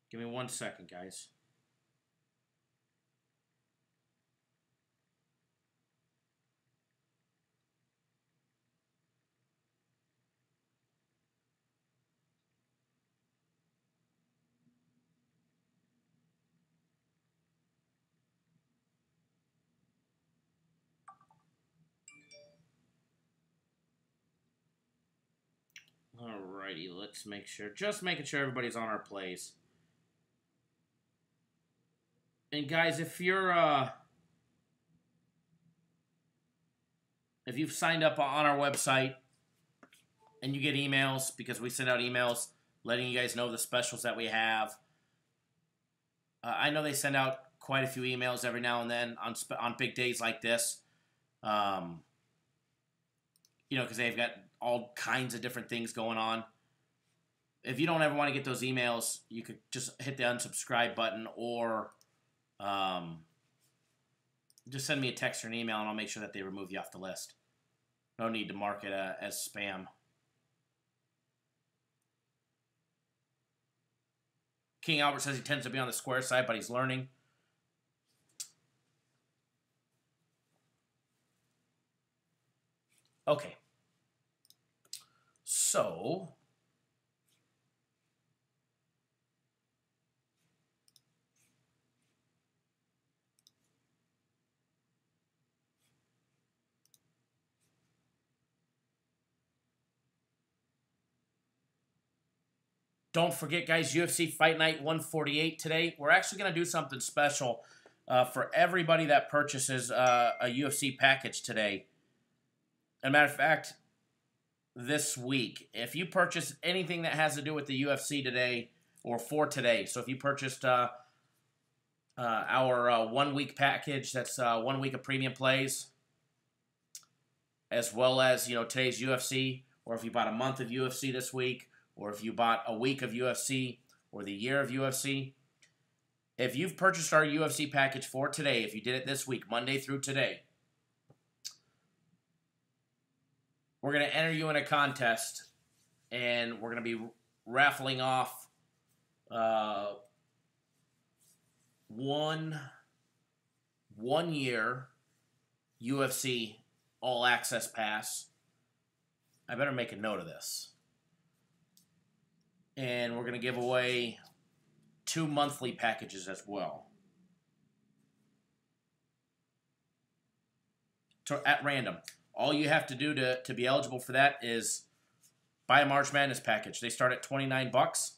Give me 1 second, guys. Alrighty, let's make sure. Just making sure everybody's on our plays. And guys, if you're if you've signed up on our website and you get emails, because we send out emails letting you guys know the specials that we have. I know they send out quite a few emails every now and then on big days like this. Because they've got all kinds of different things going on. If you don't ever want to get those emails, you could just hit the unsubscribe button or just send me a text or an email, and I'll make sure that they remove you off the list. No need to mark it as spam. King Albert says he tends to be on the square side, but he's learning. Okay. So don't forget, guys, UFC Fight Night 148 today. We're actually going to do something special for everybody that purchases a UFC package today. As a matter of fact, this week, if you purchase anything that has to do with the UFC today or for today, so if you purchased our 1 week package, that's 1 week of premium plays, as well as today's UFC, or if you bought a month of UFC this week, or if you bought a week of UFC or the year of UFC, if you've purchased our UFC package for today, if you did it this week, Monday through today, we're going to enter you in a contest, and we're going to be raffling off one year UFC All Access Pass. I better make a note of this. And we're going to give away 2 monthly packages as well. At random. All you have to do to be eligible for that is buy a March Madness package. They start at $29.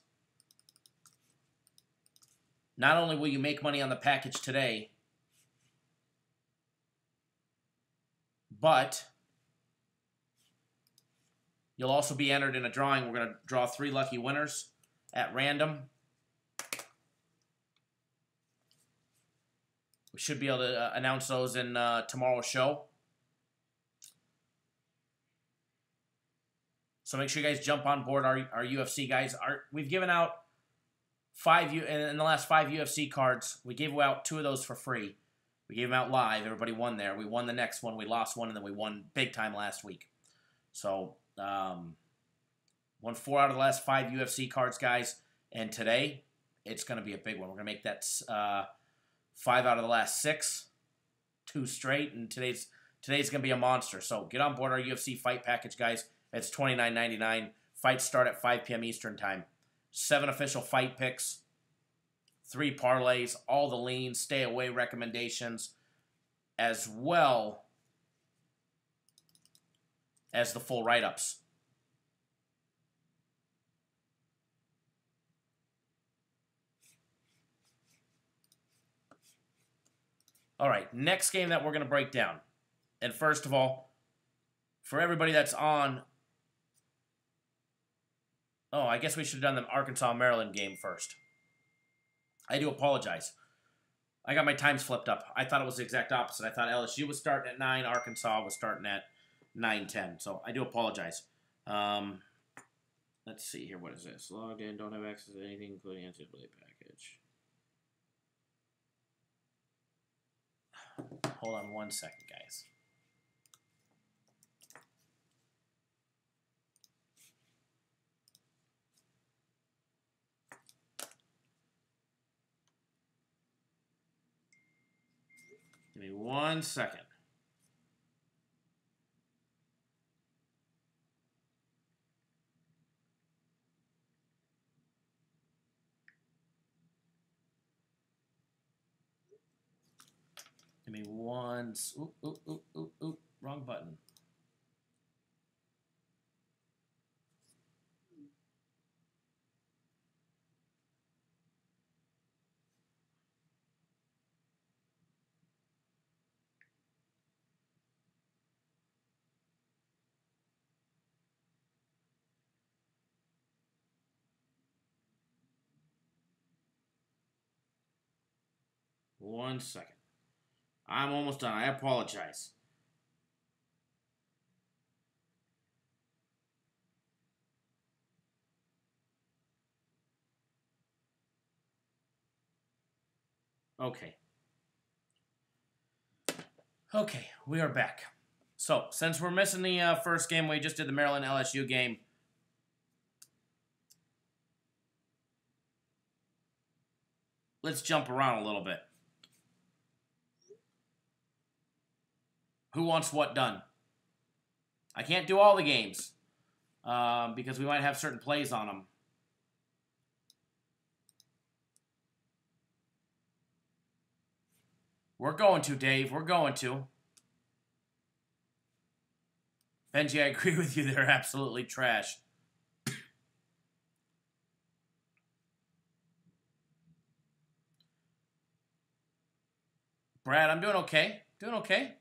Not only will you make money on the package today, but you'll also be entered in a drawing. We're going to draw 3 lucky winners at random. We should be able to announce those in tomorrow's show. So make sure you guys jump on board our UFC guys. We've given out in the last 5 UFC cards. We gave out 2 of those for free. We gave them out live. Everybody won there. We won the next one. We lost one, and then we won big time last week. So won 4 out of the last 5 UFC cards, guys. And today, it's going to be a big one. We're going to make that 5 out of the last 6, 2 straight, and today's going to be a monster. So get on board our UFC fight package, guys. It's $29.99. Fights start at 5 p.m. Eastern time. 7 official fight picks, 3 parlays, all the leans, stay away recommendations, as well as the full write-ups. All right, next game that we're going to break down. And first of all, for everybody that's on... Oh, I guess we should have done the Arkansas-Maryland game first. I do apologize. I got my times flipped up. I thought it was the exact opposite. I thought LSU was starting at 9, Arkansas was starting at 9:10. So I do apologize. Let's see here. What is this? Logged in, don't have access to anything, including NCAA package. Hold on 1 second, guys. Give me 1 second. Give me one. Oop. Wrong button. One second. I'm almost done. I apologize. Okay. Okay, we are back. So, since we're missing the first game, we just did the Maryland LSU game. Let's jump around a little bit. Who wants what done? I can't do all the games because we might have certain plays on them. We're going to, Dave. We're going to. Benji, I agree with you. They're absolutely trash. Brad, I'm doing okay. Doing okay.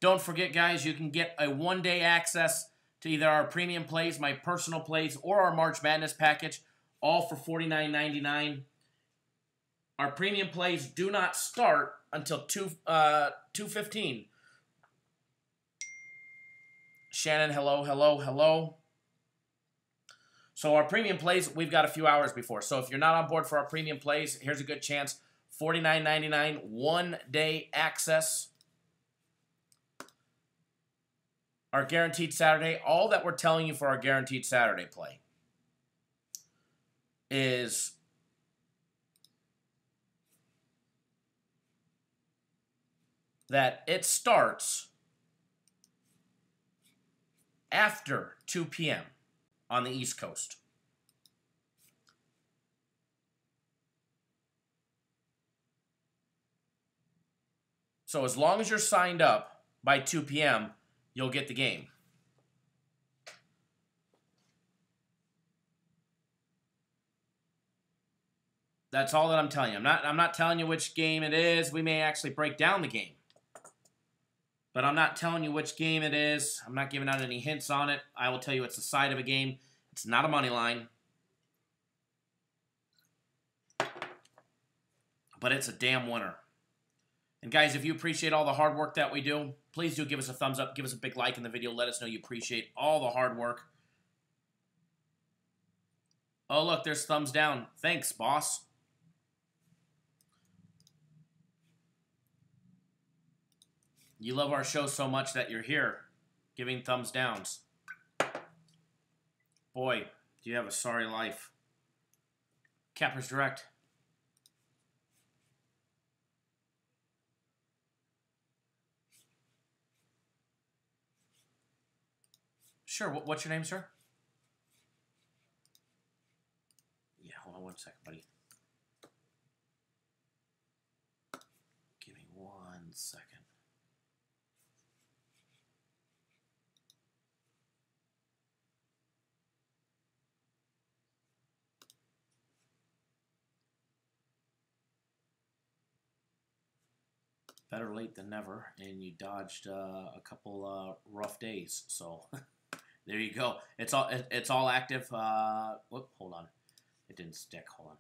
Don't forget, guys, you can get a one-day access to either our premium plays, my personal plays, or our March Madness package, all for $49.99. Our premium plays do not start until 2:15. Shannon, hello, hello, hello. So our premium plays, we've got a few hours before. So if you're not on board for our premium plays, here's a good chance. $49.99, one-day access. Our Guaranteed Saturday, all that we're telling you for our Guaranteed Saturday play is that it starts after 2 p.m. on the East Coast. So as long as you're signed up by 2 p.m., you'll get the game. That's all that I'm telling you. I'm not telling you which game it is. We may actually break down the game. But I'm not telling you which game it is. I'm not giving out any hints on it. I will tell you it's the side of a game. It's not a money line. But it's a damn winner. And guys, if you appreciate all the hard work that we do, please do give us a thumbs up. Give us a big like in the video. Let us know you appreciate all the hard work. Oh, look, there's thumbs down. Thanks, boss. You love our show so much that you're here giving thumbs downs. Boy, do you have a sorry life. Cappers Direct. Sure, what's your name, sir? Yeah, hold on one second, buddy. Give me 1 second. Better late than never, and you dodged a couple rough days. So there you go. It's all active. Whoop, hold on, it didn't stick. Hold on.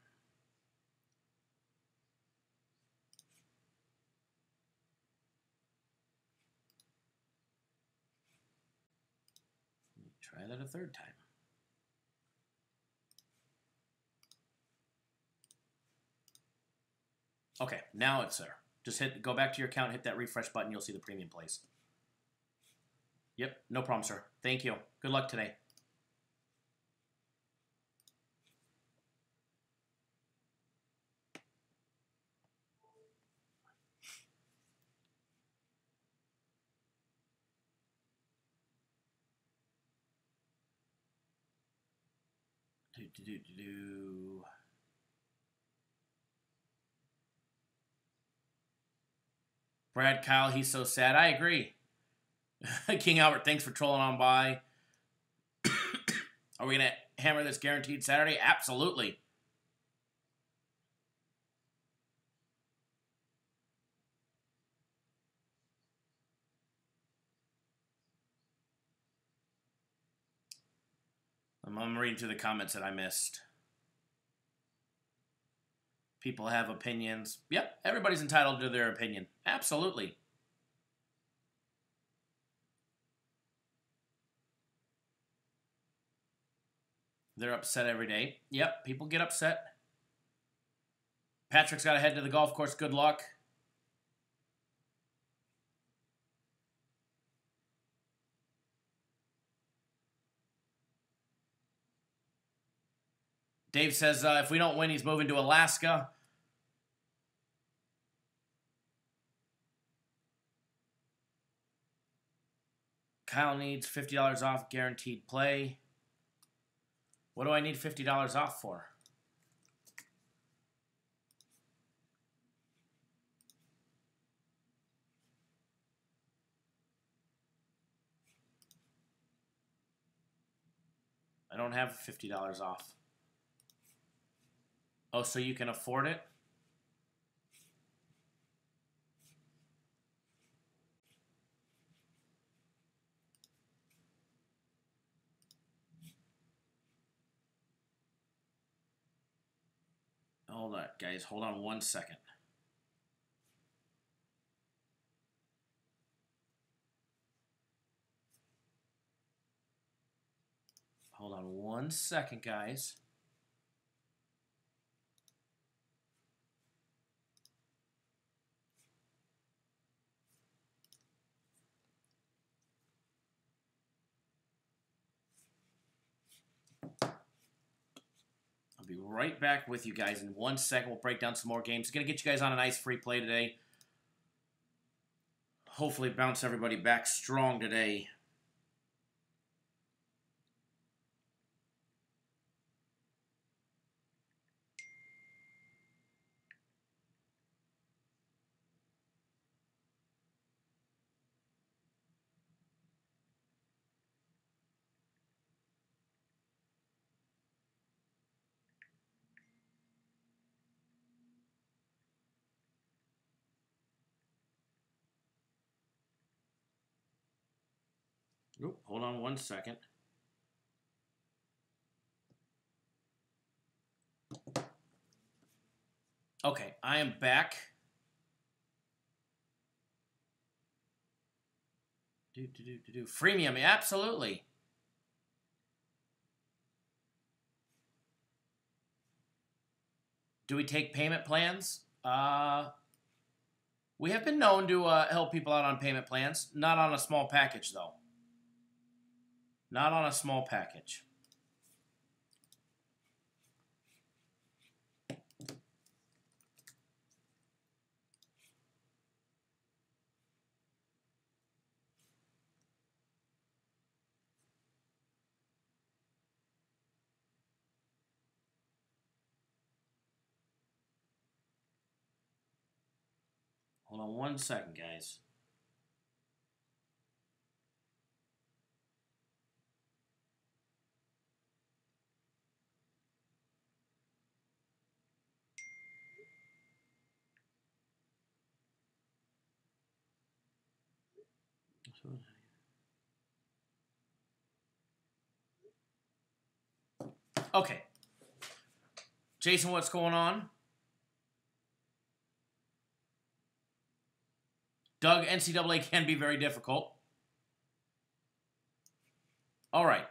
Let me try that a third time. Okay, now it's there. Just go back to your account, hit that refresh button. You'll see the premium plays. Yep, no problem, sir. Thank you. Good luck today. Brad, Kyle, he's so sad. I agree. King Albert, thanks for trolling on by. Are we going to hammer this Guaranteed Saturday? Absolutely. I'm reading through the comments that I missed. People have opinions. Yep, everybody's entitled to their opinion. Absolutely. They're upset every day. Yep, people get upset. Patrick's got to head to the golf course. Good luck. Dave says if we don't win, he's moving to Alaska. Kyle needs $50 off guaranteed play. What do I need $50 off for? I don't have $50 off. Oh, so you can afford it? Hold on, guys. Hold on 1 second. Hold on 1 second, guys. I'll be right back with you guys in 1 second. We'll break down some more games. Going to get you guys on a nice free play today. Hopefully bounce everybody back strong today. Oop, hold on 1 second. Okay, I am back. Freemium, absolutely. Do we take payment plans? We have been known to help people out on payment plans. Not on a small package, though. Not on a small package. Hold on 1 second, guys. Okay. Jason, what's going on? Doug, NCAA can be very difficult. All right.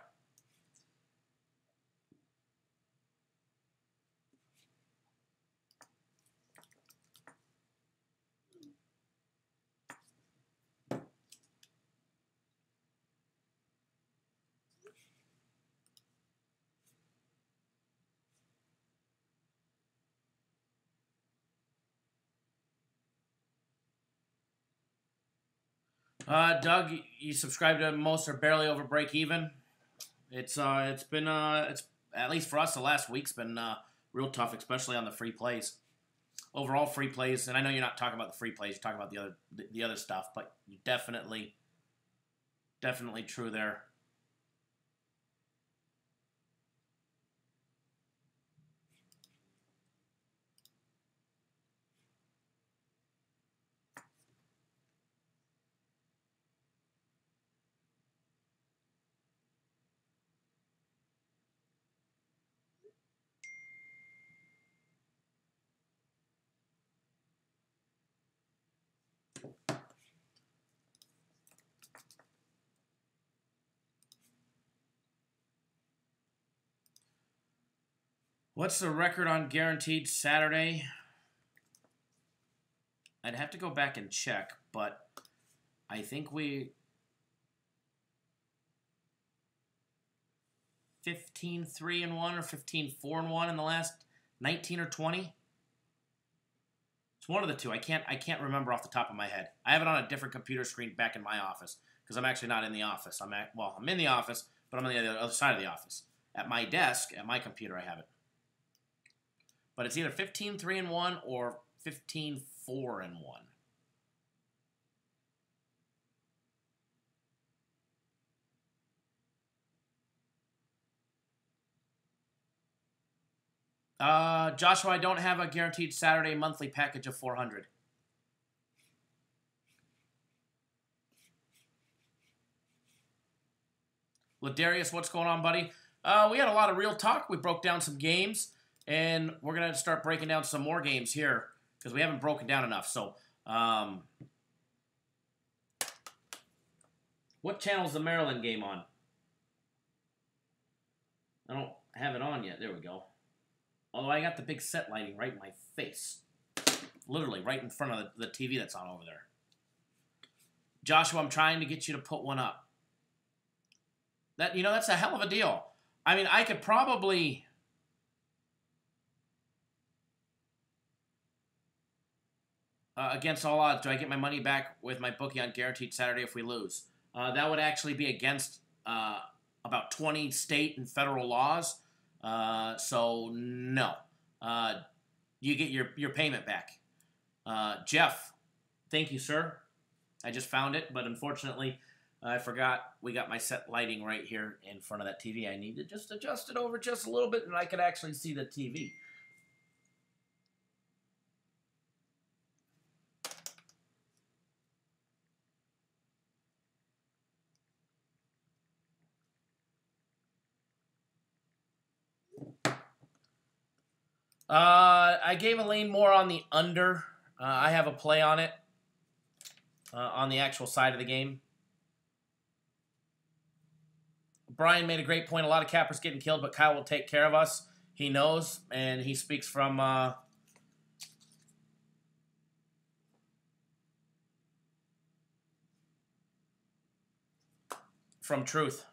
Doug, you subscribe to most are barely over break even. It's been it's at least for us the last week's been real tough, especially on the free plays. Overall free plays, and I know you're not talking about the free plays, you're talking about the other stuff, but you definitely true there. What's the record on guaranteed Saturday? I'd have to go back and check, but I think we 15-3-1 or 15-4-1 in the last 19 or 20. It's one of the two. I can't remember off the top of my head. I have it on a different computer screen back in my office because I'm actually not in the office. I'm in the office, but I'm on the other side of the office. At my desk, at my computer, I have it. But it's either 15-3-1 or 15-4-1. Joshua, I don't have a guaranteed Saturday monthly package of 400. Ladarius, what's going on, buddy? We had a lot of real talk. We broke down some games, and we're going to start breaking down some more games here because we haven't broken down enough. So, what channel is the Maryland game on? I don't have it on yet. There we go. Although I got the big set lighting right in my face. Literally right in front of the TV that's on over there. Joshua, I'm trying to get you to put one up. That's a hell of a deal. I mean, I could probably... against all odds, do I get my money back with my bookie on guaranteed Saturday if we lose? That would actually be against about 20 state and federal laws. So, no. You get your payment back. Jeff, thank you, sir. I just found it, but unfortunately, I forgot we got my set lighting right here in front of that TV. I need to just adjust it over just a little bit, and I could actually see the TV. I gave a lean more on the under. I have a play on it on the actual side of the game. Brian made a great point. A lot of cappers getting killed, but Kyle will take care of us. He knows, and he speaks from truth.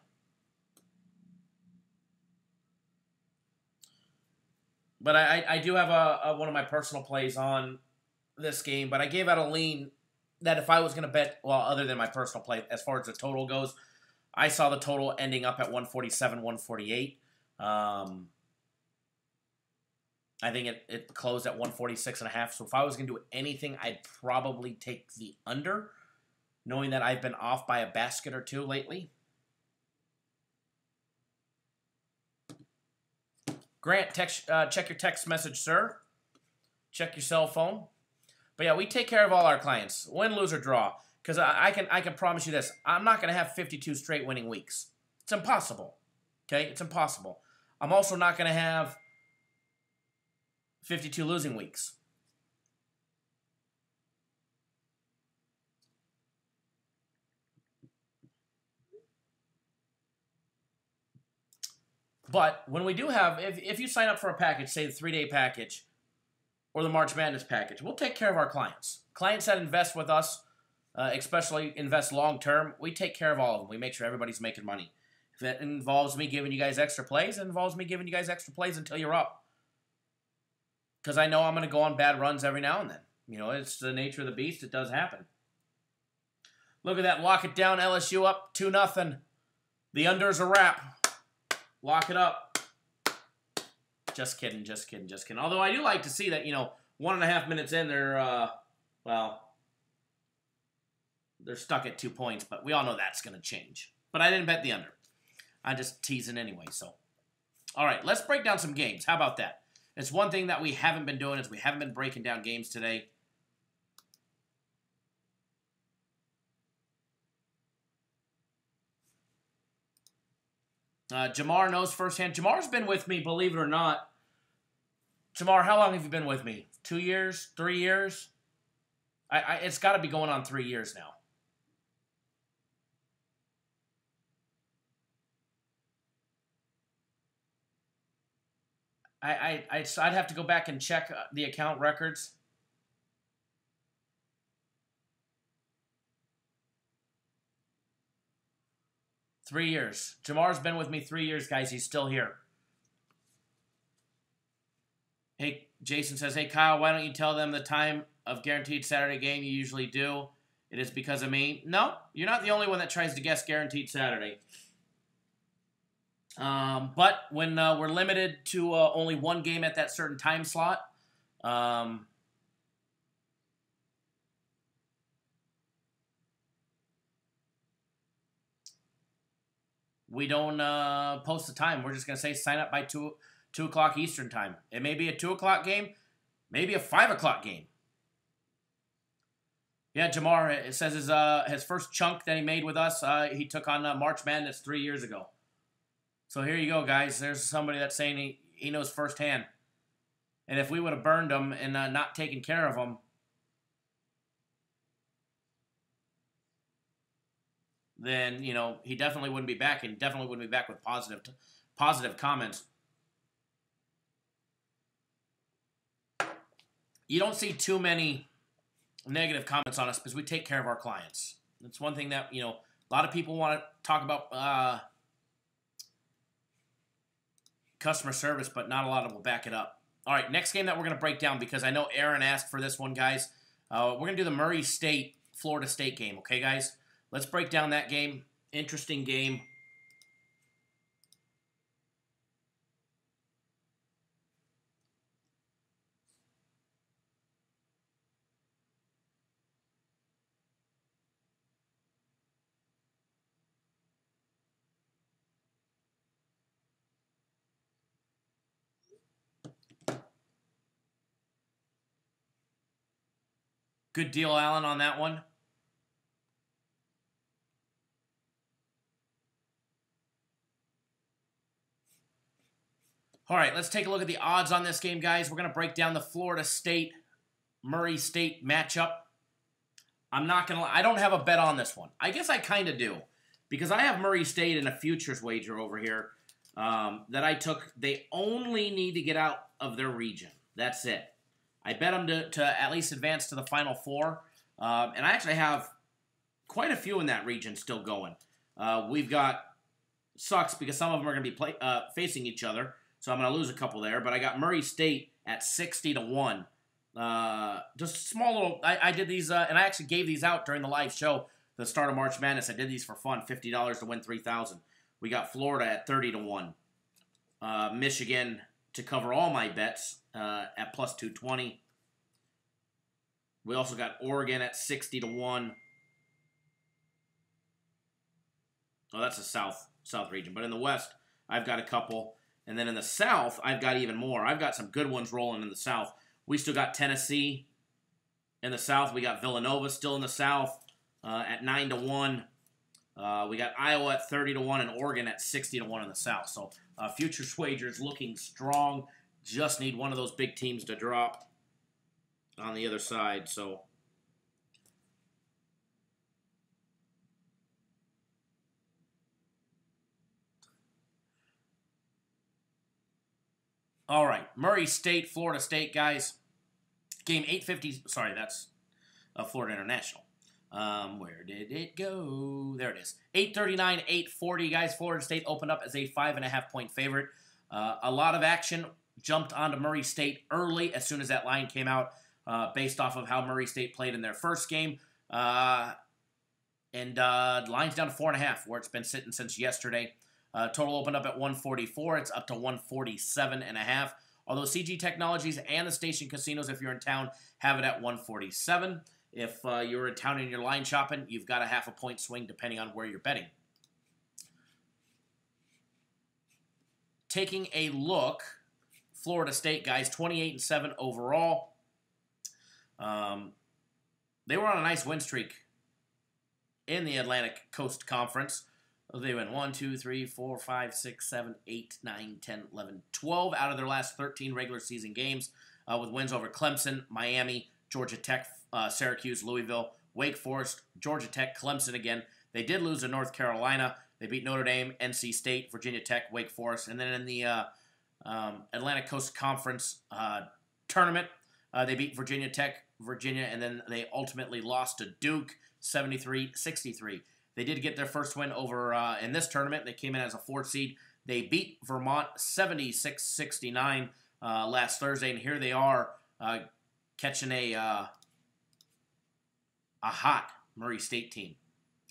But I do have one of my personal plays on this game, but I gave out a lean that if I was going to bet, well, other than my personal play, as far as the total goes, I saw the total ending up at 147, 148. I think it closed at 146.5. So if I was going to do anything, I'd probably take the under, knowing that I've been off by a basket or two lately. Grant, check your text message, sir. Check your cell phone. But yeah, we take care of all our clients, win, lose, or draw. Because I can promise you this: I'm not going to have 52 straight winning weeks. It's impossible. Okay, it's impossible. I'm also not going to have 52 losing weeks. But when we do have, if you sign up for a package, say the 3-day package or the March Madness package, we'll take care of our clients. Clients that invest with us, especially invest long-term, we take care of all of them. We make sure everybody's making money. If that involves me giving you guys extra plays, it involves me giving you guys extra plays until you're up. Because I know I'm going to go on bad runs every now and then. You know, it's the nature of the beast. It does happen. Look at that. Lock it down. LSU up 2-0. The under's a wrap. Lock it up. Just kidding, just kidding, just kidding. Although I do like to see that, 1.5 minutes in, they're stuck at 2 points. But we all know that's going to change. But I didn't bet the under. I'm just teasing anyway, so. All right, let's break down some games. How about that? It's one thing that we haven't been doing is we haven't been breaking down games today. Jamar knows firsthand. Jamar's been with me, believe it or not. Jamar, how long have you been with me? 2 years? 3 years? It's got to be going on 3 years now. I'd have to go back and check the account records. Three years. Jamar's been with me 3 years, guys. He's still here. Hey, Jason says, hey, Kyle, why don't you tell them the time of guaranteed Saturday game you usually do? It is because of me. No, you're not the only one that tries to guess guaranteed Saturday. But when we're limited to only one game at that certain time slot, we don't post the time. We're just going to say sign up by 2 o'clock Eastern time. It may be a 2 o'clock game, maybe a 5 o'clock game. Yeah, Jamar, it says his first chunk that he made with us, he took on March Madness 3 years ago. So here you go, guys. There's somebody that's saying he knows firsthand. And if we would have burned him and not taken care of him, then, you know, he definitely wouldn't be back, and definitely wouldn't be back with positive comments. You don't see too many negative comments on us because we take care of our clients. That's one thing that, you know, a lot of people want to talk about customer service, but not a lot of them will back it up. All right, next game that we're going to break down, because I know Aaron asked for this one, guys. We're going to do the Murray State, Florida State game, okay, guys? Let's break down that game. Interesting game. Good deal, Alan, on that one. All right, let's take a look at the odds on this game, guys. We're going to break down the Florida State, Murray State matchup. I'm not going to I don't have a bet on this one. I guess I kind of do, because I have Murray State in a futures wager over here that I took. They only need to get out of their region. That's it. I bet them to at least advance to the Final Four. And I actually have quite a few in that region still going. We've got, sucks because some of them are going to be facing each other. So I'm going to lose a couple there. But I got Murray State at 60-1. Just small little, I did these, and I actually gave these out during the live show, the start of March Madness. I did these for fun, $50 to win $3,000. We got Florida at 30-1. Michigan to cover all my bets at plus 220. We also got Oregon at 60-1. Oh, that's the South region. But in the West, I've got a couple. And then in the South, I've got even more. I've got some good ones rolling in the South. We still got Tennessee in the South. We got Villanova still in the South at 9-1. We got Iowa at 30-1 and Oregon at 60-1 in the South. So futures wagers looking strong. Just need one of those big teams to drop on the other side. So all right, Murray State, Florida State, guys. Game 850. Sorry, that's Florida International. Where did it go? There it is. 839, 840, guys. Florida State opened up as a 5.5-point favorite. A lot of action jumped onto Murray State early as soon as that line came out, based off of how Murray State played in their first game. And line's down to 4.5, where it's been sitting since yesterday. Total opened up at 144. It's up to 147.5. Although CG Technologies and the Station Casinos, if you're in town, have it at 147. If you're in town and you're line shopping, you've got a 0.5 point swing depending on where you're betting. Taking a look, Florida State, guys, 28-7 overall. They were on a nice win streak in the Atlantic Coast Conference. They went 1, 2, 3, 4, 5, 6, 7, 8, 9, 10, 11, 12 out of their last 13 regular season games, with wins over Clemson, Miami, Georgia Tech, Syracuse, Louisville, Wake Forest, Georgia Tech, Clemson again. They did lose to North Carolina. They beat Notre Dame, NC State, Virginia Tech, Wake Forest. And then in the Atlantic Coast Conference tournament. They beat Virginia Tech, and then they ultimately lost to Duke 73-63. They did get their first win over in this tournament. They came in as a 4th seed. They beat Vermont 76-69 last Thursday, and here they are catching a hot Murray State team.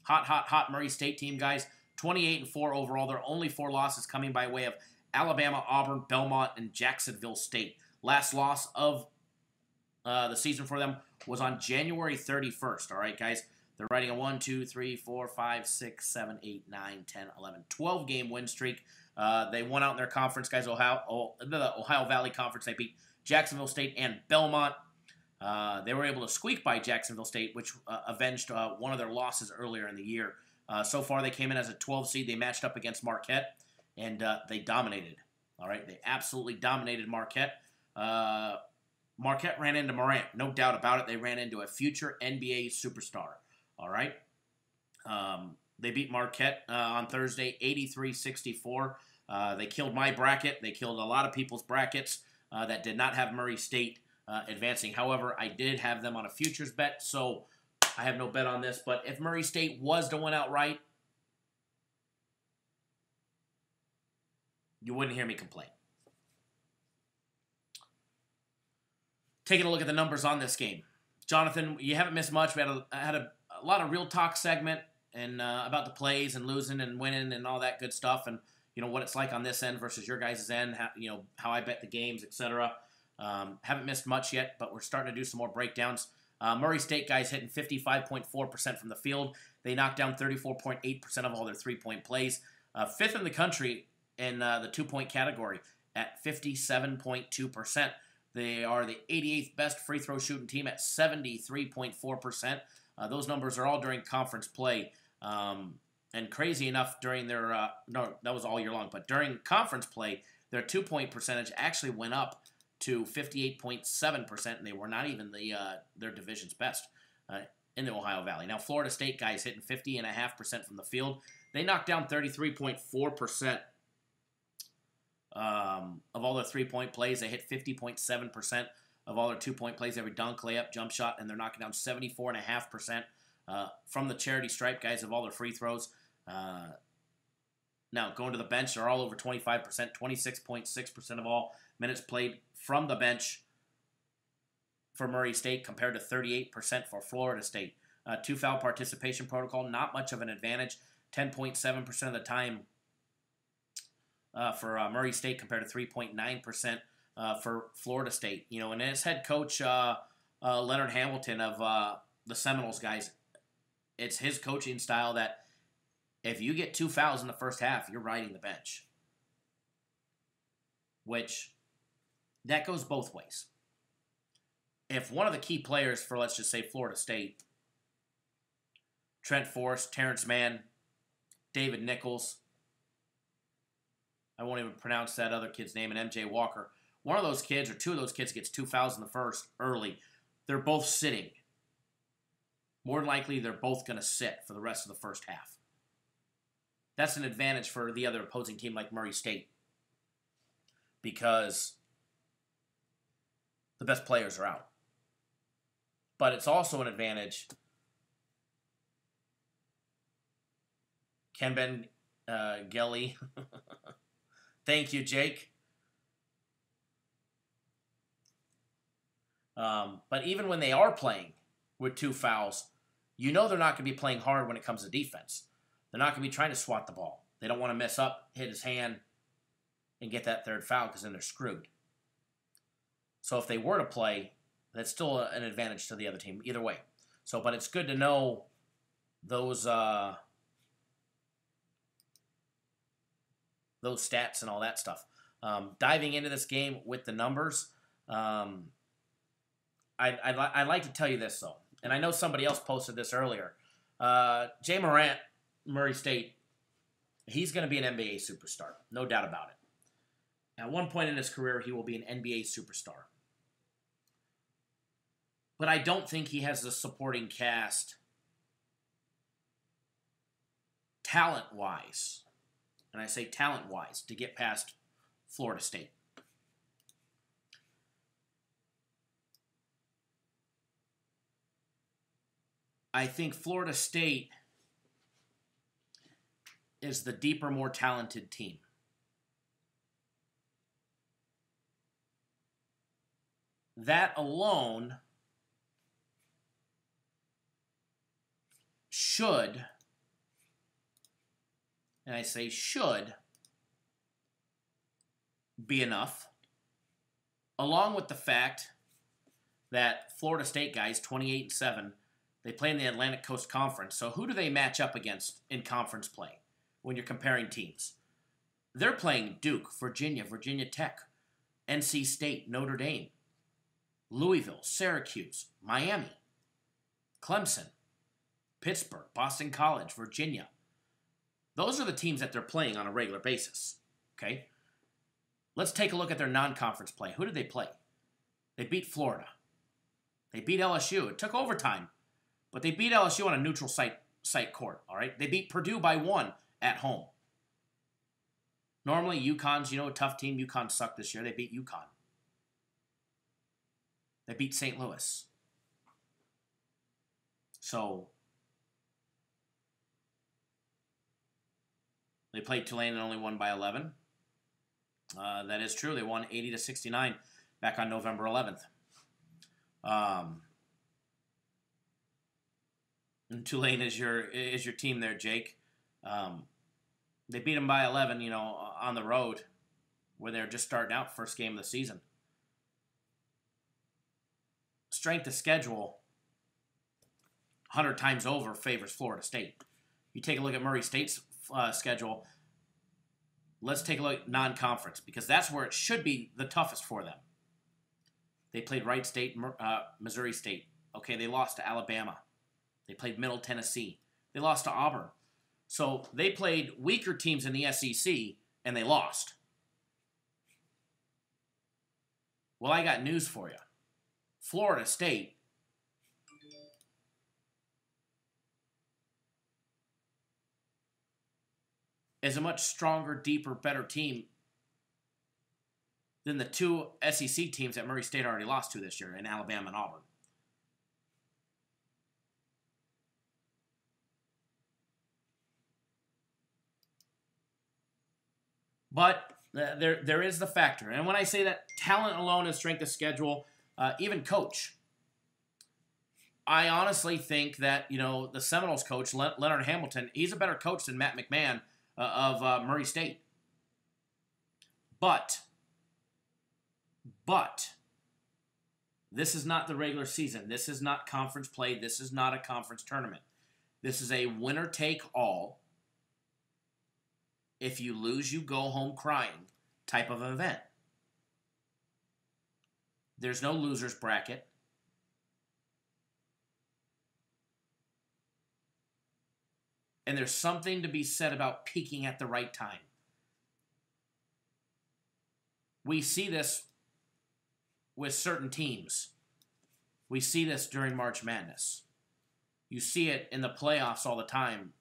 Hot Murray State team, guys. 28-4 overall. Their only 4 losses coming by way of Alabama, Auburn, Belmont, and Jacksonville State. Last loss of the season for them was on January 31st. All right, guys. They're riding a 1, 2, 3, 4, 5, 6, 7, 8, 9, 10, 11, 12-game win streak. They won out in their conference, guys. The Ohio Valley Conference. They beat Jacksonville State and Belmont. They were able to squeak by Jacksonville State, which avenged one of their losses earlier in the year. So far, they came in as a 12 seed. They matched up against Marquette, and they dominated. All right, they absolutely dominated Marquette. Marquette ran into Morant, no doubt about it. They ran into a future NBA superstar. All right. They beat Marquette on Thursday, 83-64. They killed my bracket. They killed a lot of people's brackets that did not have Murray State advancing. However, I did have them on a futures bet, so I have no bet on this. But if Murray State was to win outright, you wouldn't hear me complain. Taking a look at the numbers on this game. Jonathan, you haven't missed much. We had a lot of real talk segment and about the plays and losing and winning and all that good stuff, and what it's like on this end versus your guys' end. How I bet the games, etc. Haven't missed much yet, but we're starting to do some more breakdowns. Murray State guys hitting 55.4% from the field. They knocked down 34.8% of all their 3-point plays. 5th in the country in the 2-point category at 57.2%. They are the 88th best free throw shooting team at 73.4%. Those numbers are all during conference play. And crazy enough, during their no, that was all year long, but during conference play, their 2-point percentage actually went up to 58.7%, and they were not even their division's best in the Ohio Valley. Now, Florida State guys hitting 50.5% from the field. They knocked down 33.4% of all their 3-point plays. They hit 50.7% of all their 2-point plays, every dunk, layup, jump shot, and they're knocking down 74.5% from the charity stripe, guys, of all their free throws. Now, going to the bench, they're all over 25%, 26.6% of all minutes played from the bench for Murray State compared to 38% for Florida State. 2-foul participation protocol, not much of an advantage, 10.7% of the time for Murray State compared to 3.9% for Florida State. And as head coach Leonard Hamilton of the Seminoles, guys, it's his coaching style that if you get 2 fouls in the first half, you're riding the bench. Which, that goes both ways. If one of the key players for, let's just say, Florida State, Trent Forrest, Terrence Mann, David Nichols, I won't even pronounce that other kid's name, and MJ Walker, one of those kids or 2 of those kids gets 2 fouls in the first early, they're both sitting. More than likely, they're both going to sit for the rest of the first half. That's an advantage for the other opposing team like Murray State because the best players are out. But it's also an advantage. Ken Ben Gelly. Thank you, Jake. But even when they are playing with 2 fouls, they're not going to be playing hard when it comes to defense. They're not going to be trying to swat the ball. They don't want to mess up, hit his hand, and get that 3rd foul because then they're screwed. So if they were to play, that's still an advantage to the other team either way. But it's good to know those stats and all that stuff. Diving into this game with the numbers, I'd like to tell you this, though. And I know somebody else posted this earlier. Jay Morant, Murray State, he's going to be an NBA superstar. No doubt about it. At one point in his career, he will be an NBA superstar. But I don't think he has the supporting cast talent-wise, and I say talent-wise, to get past Florida State. I think Florida State is the deeper, more talented team. That alone should, and I say should, be enough, along with the fact that Florida State guys, 28-7, they play in the Atlantic Coast Conference. So who do they match up against in conference play when you're comparing teams? They're playing Duke, Virginia, Virginia Tech, NC State, Notre Dame, Louisville, Syracuse, Miami, Clemson, Pittsburgh, Boston College, Virginia. Those are the teams that they're playing on a regular basis. Okay? Let's take a look at their non-conference play. Who did they play? They beat Florida. They beat LSU. It took overtime, but they beat LSU on a neutral site court. All right? They beat Purdue by 1 at home. Normally, UConn's, a tough team. UConn sucked this year. They beat UConn. They beat St. Louis. So, they played Tulane and only won by 11. That is true. They won 80-69 back on November 11th. And Tulane is your team there, Jake. They beat them by 11, on the road when they're just starting out, first game of the season. Strength of schedule, 100 times over, favors Florida State. You take a look at Murray State's schedule. Let's take a look at non-conference, because that's where it should be the toughest for them. They played Wright State, Missouri State. Okay, they lost to Alabama. They played Middle Tennessee. They lost to Auburn. So they played weaker teams in the SEC, and they lost. Well, I got news for you. Florida State is a much stronger, deeper, better team than the 2 SEC teams that Murray State already lost to this year in Alabama and Auburn. But there is the factor. And when I say that talent alone is strength of schedule, even coach, I honestly think that, the Seminoles coach, Leonard Hamilton, he's a better coach than Matt McMahon of Murray State. But, this is not the regular season. This is not conference play. This is not a conference tournament. This is a winner-take-all. If you lose, you go home crying type of event. There's no loser's bracket. And there's something to be said about peaking at the right time. We see this with certain teams. We see this during March Madness. You see it in the playoffs all the time.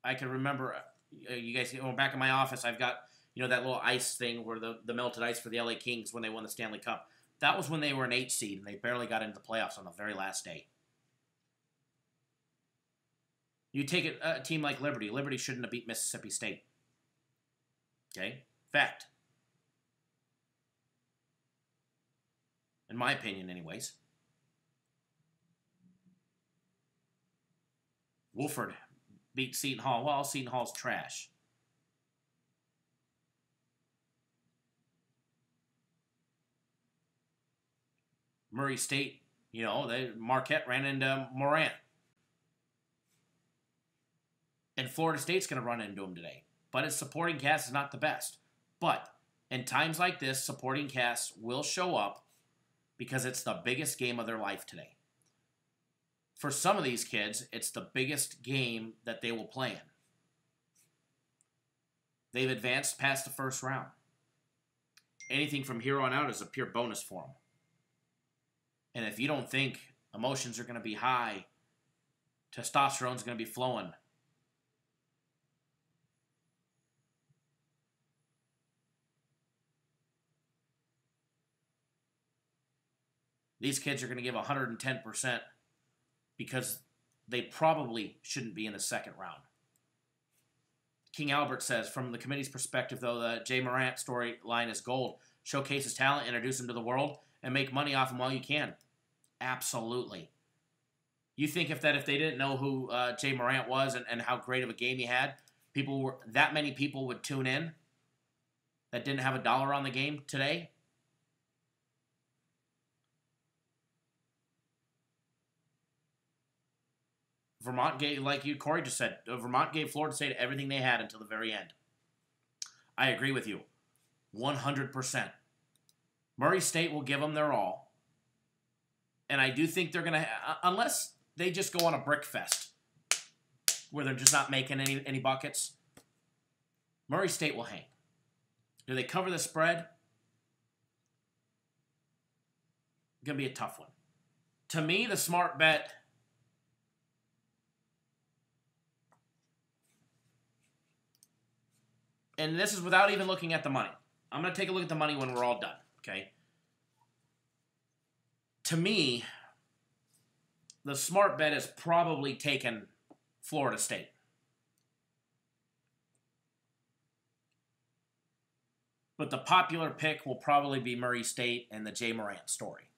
I can remember, you guys, back in my office, I've got, that little ice thing where the melted ice for the LA Kings when they won the Stanley Cup. That was when they were an 8 seed and they barely got into the playoffs on the very last day. You take a team like Liberty. Liberty shouldn't have beat Mississippi State. Okay? Fact. In my opinion, anyways. Woolford beat Seton Hall. Well, Seton Hall's trash. Murray State, Marquette ran into Morant. And Florida State's going to run into them today. But its supporting cast is not the best. But in times like this, supporting casts will show up because it's the biggest game of their life today. For some of these kids, it's the biggest game that they will play in. They've advanced past the first round. Anything from here on out is a pure bonus for them. And if you don't think emotions are going to be high, testosterone's going to be flowing, these kids are going to give 110%. because they probably shouldn't be in the second round. King Albert says, from the committee's perspective, though, the Jay Morant storyline is gold. Showcase his talent, introduce him to the world, and make money off him while you can. Absolutely. You think if they didn't know who Jay Morant was and how great of a game he had, that many people would tune in that didn't have $1 on the game today? Vermont gave, like you, Corey just said, Vermont gave Florida State everything they had until the very end. I agree with you, 100%. Murray State will give them their all. And I do think they're going to, unless they just go on a brick fest, where they're just not making any buckets, Murray State will hang. Do they cover the spread? Going to be a tough one. To me, the smart bet, and this is without even looking at the money. I'm going to take a look at the money when we're all done, okay? To me, the smart bet is probably taking Florida State. But the popular pick will probably be Murray State and the Jay Morant story.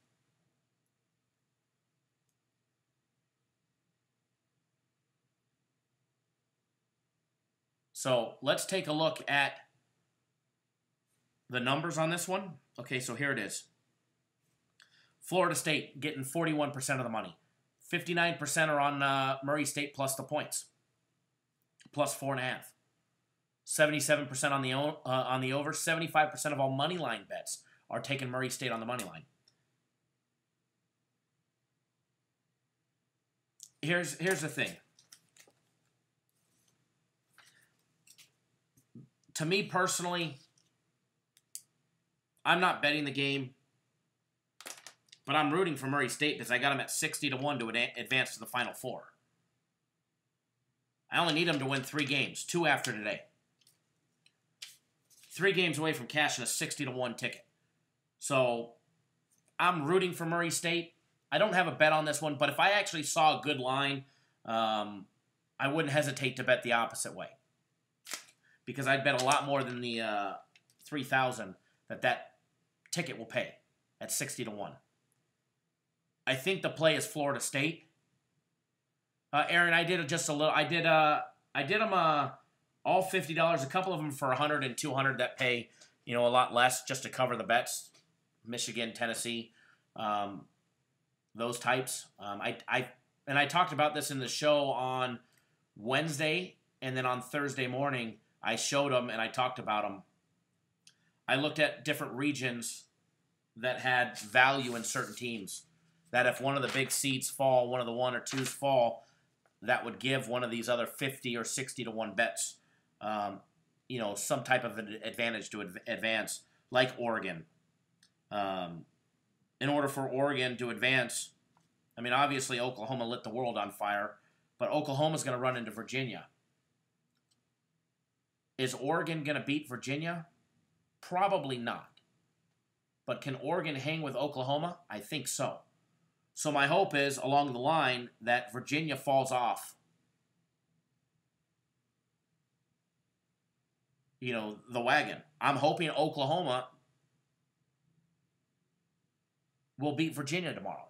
So let's take a look at the numbers on this one. Okay, so here it is. Florida State getting 41% of the money. 59% are on Murray State plus the points. Plus 4.5. 77% on the over. 75% of all money line bets are taking Murray State on the money line. Here's the thing. To me personally, I'm not betting the game, but I'm rooting for Murray State because I got them at 60-1 to advance to the Final Four. I only need them to win 3 games, 2 after today. 3 games away from cashing a 60-1 ticket. So I'm rooting for Murray State. I don't have a bet on this one, but if I actually saw a good line, I wouldn't hesitate to bet the opposite way. Because I'd bet a lot more than the $3,000 that ticket will pay at 60-1. I think the play is Florida State. Aaron, I did just a little. I did them all $50. A couple of them for $100 and $200 that pay a lot less just to cover the bets. Michigan, Tennessee, those types. I talked about this in the show on Wednesday, and then on Thursday morning I showed them and I talked about them. I looked at different regions that had value in certain teams. That if one of the big seeds fall, one of the 1 or 2s fall, that would give one of these other 50 or 60-1 bets, some type of an advantage to advance, like Oregon. In order for Oregon to advance, obviously Oklahoma lit the world on fire, but Oklahoma's going to run into Virginia. Is Oregon going to beat Virginia? Probably not. But can Oregon hang with Oklahoma? I think so. So my hope is, along the line, that Virginia falls off, the wagon. I'm hoping Oklahoma will beat Virginia tomorrow.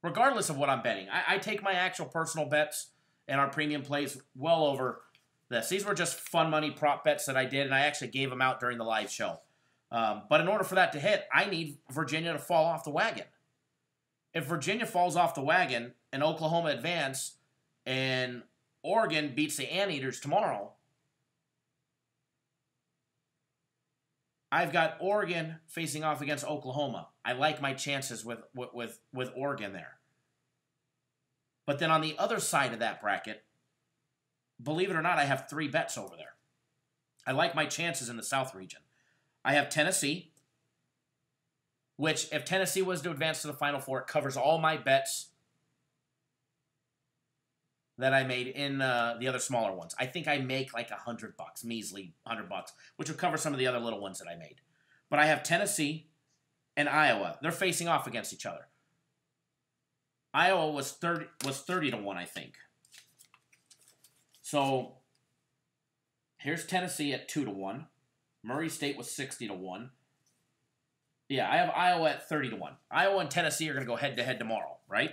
Regardless of what I'm betting. I take my actual personal bets and our premium plays well over this. These were just fun money prop bets that I did, and I actually gave them out during the live show. But in order for that to hit, I need Virginia to fall off the wagon. If Virginia falls off the wagon and Oklahoma advance and Oregon beats the Anteaters tomorrow, I've got Oregon facing off against Oklahoma. I like my chances with Oregon there. But then on the other side of that bracket, believe it or not, I have 3 bets over there. I like my chances in the South region. I have Tennessee, which if Tennessee was to advance to the Final Four, it covers all my bets that I made in the other smaller ones. I think I make like $100, measly $100, which would cover some of the other little ones that I made. But I have Tennessee and Iowa. They're facing off against each other. Iowa was 30 to 1, I think. So here's Tennessee at 2 to 1. Murray State was 60 to 1. Yeah, I have Iowa at 30 to 1. Iowa and Tennessee are going to go head to head tomorrow, right?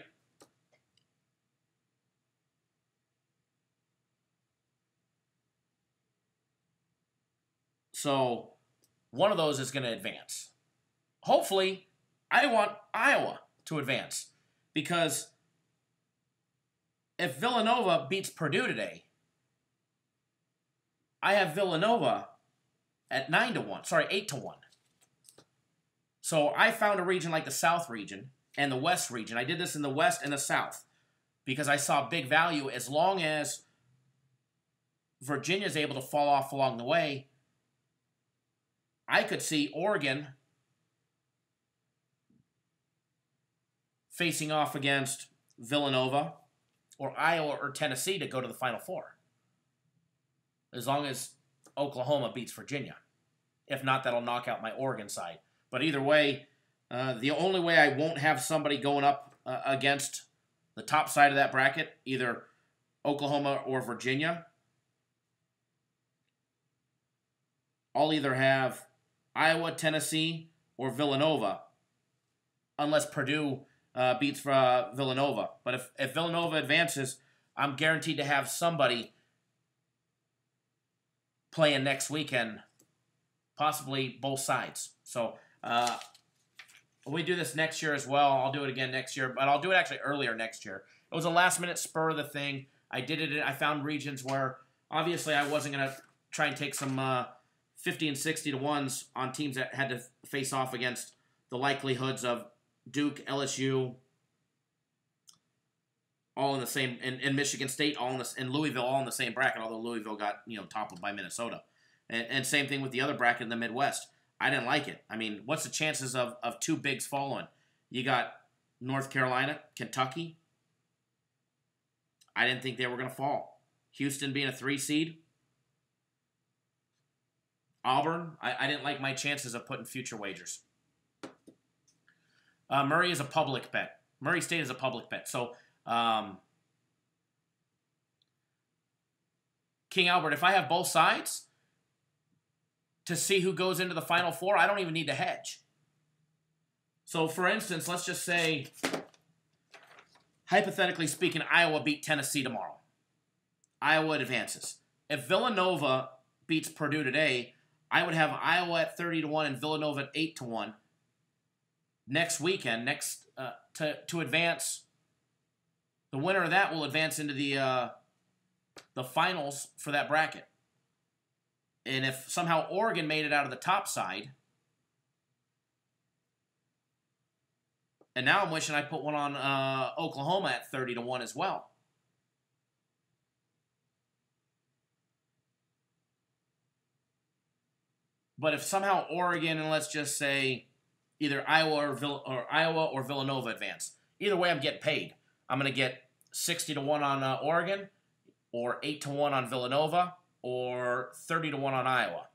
So one of those is going to advance. Hopefully, I want Iowa to advance because if Villanova beats Purdue today, I have Villanova at 9 to 1. Sorry, 8 to 1. So I found a region like the South region and the West region. I did this in the West and the South because I saw big value as long as Virginia's able to fall off along the way. I could see Oregon facing off against Villanova or Iowa or Tennessee to go to the Final Four. As long as Oklahoma beats Virginia. If not, that'll knock out my Oregon side. But either way, the only way I won't have somebody going up against the top side of that bracket, either Oklahoma or Virginia, I'll either have Iowa, Tennessee, or Villanova, unless Purdue beats Villanova. But if Villanova advances, I'm guaranteed to have somebody playing next weekend, possibly both sides. So we do this next year as well. I'll do it again next year, but I'll do it actually earlier next year. It was a last-minute spur of the thing. I did it. I found regions where obviously I wasn't going to try and take some 50 and 60 to 1s on teams that had to face off against the likelihoods of Duke, LSU, all in the same, and Michigan State, all in this, and Louisville, all in the same bracket. Although Louisville got toppled by Minnesota, and same thing with the other bracket in the Midwest. I didn't like it. I mean, what's the chances of two bigs following? You got North Carolina, Kentucky. I didn't think they were going to fall. Houston being a 3 seed. Auburn, I didn't like my chances of putting future wagers. Murray is a public bet. Murray State is a public bet. So, King Albert, if I have both sides to see who goes into the Final Four, I don't even need to hedge. So, for instance, let's just say, hypothetically speaking, Iowa beat Tennessee tomorrow. Iowa advances. If Villanova beats Purdue today, I would have Iowa at 30 to 1 and Villanova at 8 to 1 next weekend. To advance. The winner of that will advance into the finals for that bracket. And if somehow Oregon made it out of the top side, and now I'm wishing I put one on Oklahoma at 30 to 1 as well. But if somehow Oregon, and let's just say either Iowa or Villanova advance, either way I'm getting paid. I'm going to get 60 to 1 on Oregon, or 8 to 1 on Villanova, or 30 to 1 on Iowa.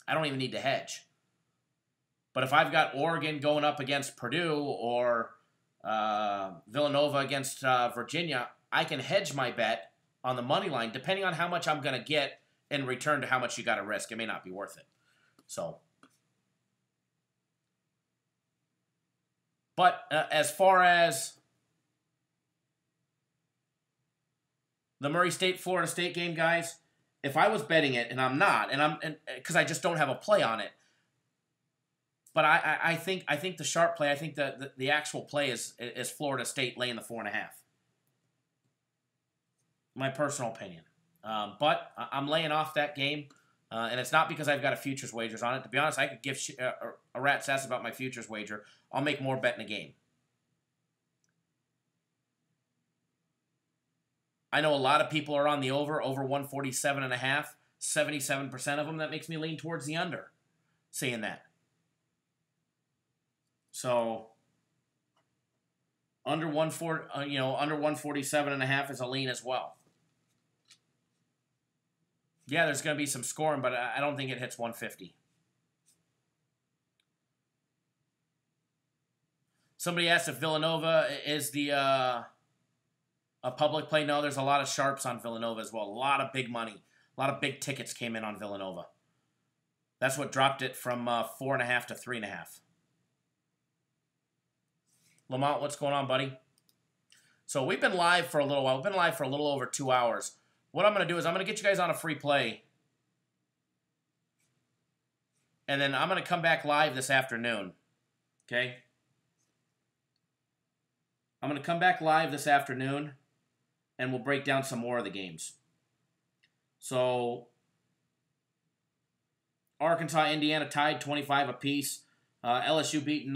I don't even need to hedge. But if I've got Oregon going up against Purdue or Villanova against Virginia, I can hedge my bet on the money line depending on how much I'm going to get in return to how much you got to risk. It may not be worth it. So, but as far as the Murray State Florida State game, guys, if I was betting it, and I'm not, and because I just don't have a play on it, but I think the sharp play, I think the actual play is Florida State laying the 4.5. My personal opinion, but I'm laying off that game. And it's not because I've got a futures wagers on it. To be honest, I could give a rat's ass about my futures wager. I'll make more betting a game. I know a lot of people are on the over 147.5. 77% of them. That makes me lean towards the under, saying that. So under 147.5 is a lean as well. Yeah, there's going to be some scoring, but I don't think it hits 150. Somebody asked if Villanova is the a public play. No, there's a lot of sharps on Villanova as well. A lot of big money. A lot of big tickets came in on Villanova. That's what dropped it from 4.5 to 3.5. Lamont, what's going on, buddy? So we've been live for a little while. We've been live for a little over 2 hours. What I'm going to do is I'm going to get you guys on a free play. And then I'm going to come back live this afternoon. Okay? I'm going to come back live this afternoon. And we'll break down some more of the games. So, Arkansas, Indiana tied 25 apiece. LSU beating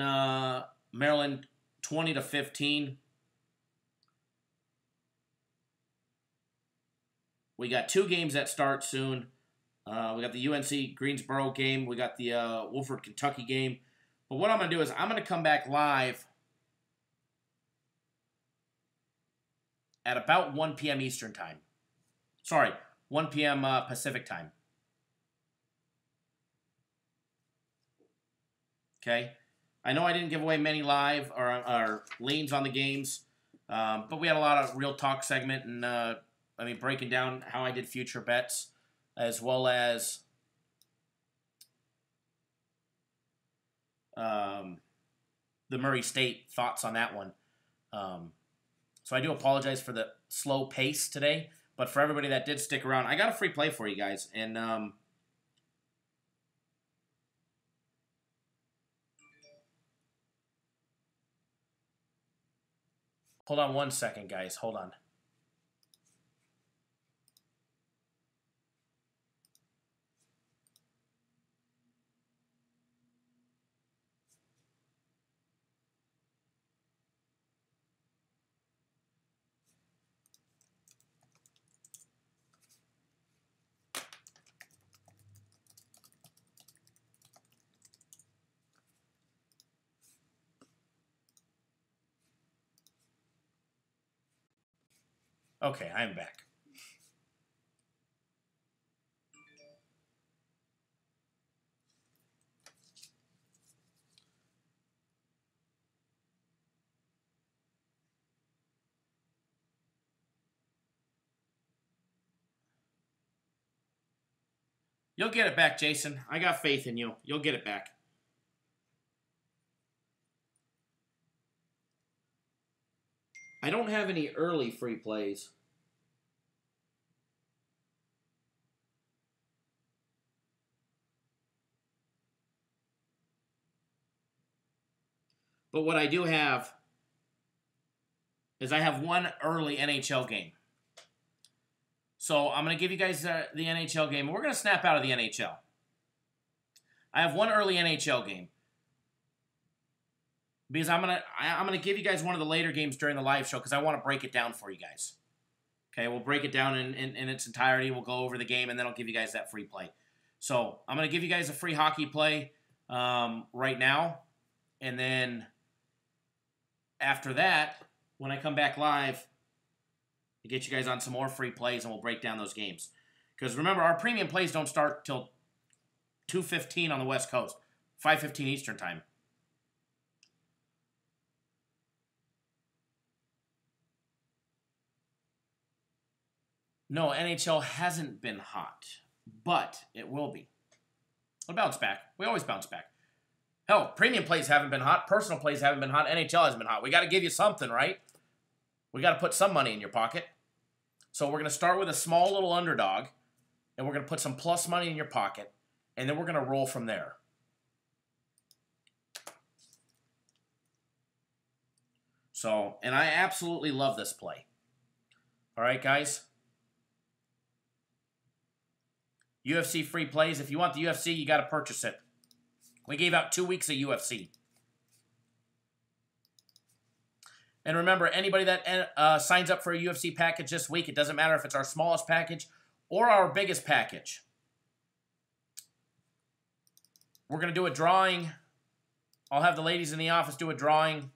Maryland 20-15. We got 2 games that start soon. We got the UNC Greensboro game. We got the Wolford, Kentucky game. But what I'm going to do is I'm going to come back live at about 1 p.m. Eastern time. Sorry, 1 p.m. Pacific time. Okay? I know I didn't give away many live or leans on the games, but we had a lot of real talk segment and, breaking down how I did future bets, as well as the Murray State thoughts on that one. So I do apologize for the slow pace today, but for everybody that did stick around, I got a free play for you guys. And hold on one second, guys. Hold on. Okay, I'm back. You'll get it back, Jason. I got faith in you. You'll get it back. I don't have any early free plays. But what I do have is I have one early NHL game. So I'm going to give you guys the NHL game. We're going to snap out of the NHL. I have one early NHL game. Because I'm gonna give you guys one of the later games during the live show because I want to break it down for you guys. Okay, we'll break it down in its entirety. We'll go over the game, and then I'll give you guys that free play. So I'm going to give you guys a free hockey play right now. And then after that, when I come back live, I'll get you guys on some more free plays, and we'll break down those games. Because remember, our premium plays don't start till 2:15 on the West Coast, 5:15 Eastern time. No, NHL hasn't been hot, but it will be. We'll bounce back. We always bounce back. Hell, premium plays haven't been hot. Personal plays haven't been hot. NHL hasn't been hot. We got to give you something, right? We got to put some money in your pocket. So we're going to start with a small little underdog, and we're going to put some plus money in your pocket, and then we're going to roll from there. So, and I absolutely love this play. All right, guys? UFC free plays. If you want the UFC, you got to purchase it. We gave out 2 weeks of UFC. And remember, anybody that signs up for a UFC package this week, it doesn't matter if it's our smallest package or our biggest package. We're going to do a drawing. I'll have the ladies in the office do a drawing.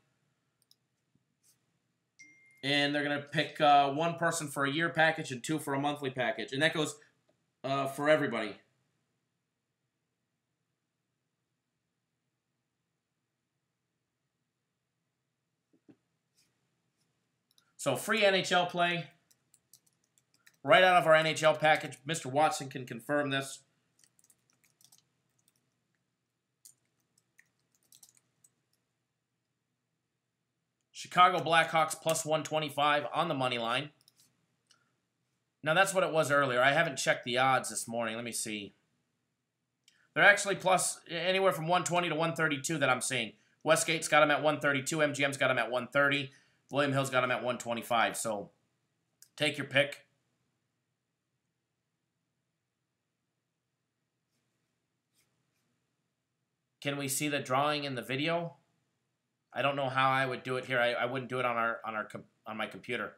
And they're going to pick one person for a year package and 2 for a monthly package. And that goes for everybody. So free NHL play. Right out of our NHL package. Mr. Watson can confirm this. Chicago Blackhawks plus 125 on the money line. Now, that's what it was earlier. I haven't checked the odds this morning. Let me see. They're actually plus anywhere from 120 to 132 that I'm seeing. Westgate's got them at 132. MGM's got them at 130. William Hill's got them at 125. So, take your pick. Can we see the drawing in the video? I don't know how I would do it here. I wouldn't do it on my computer.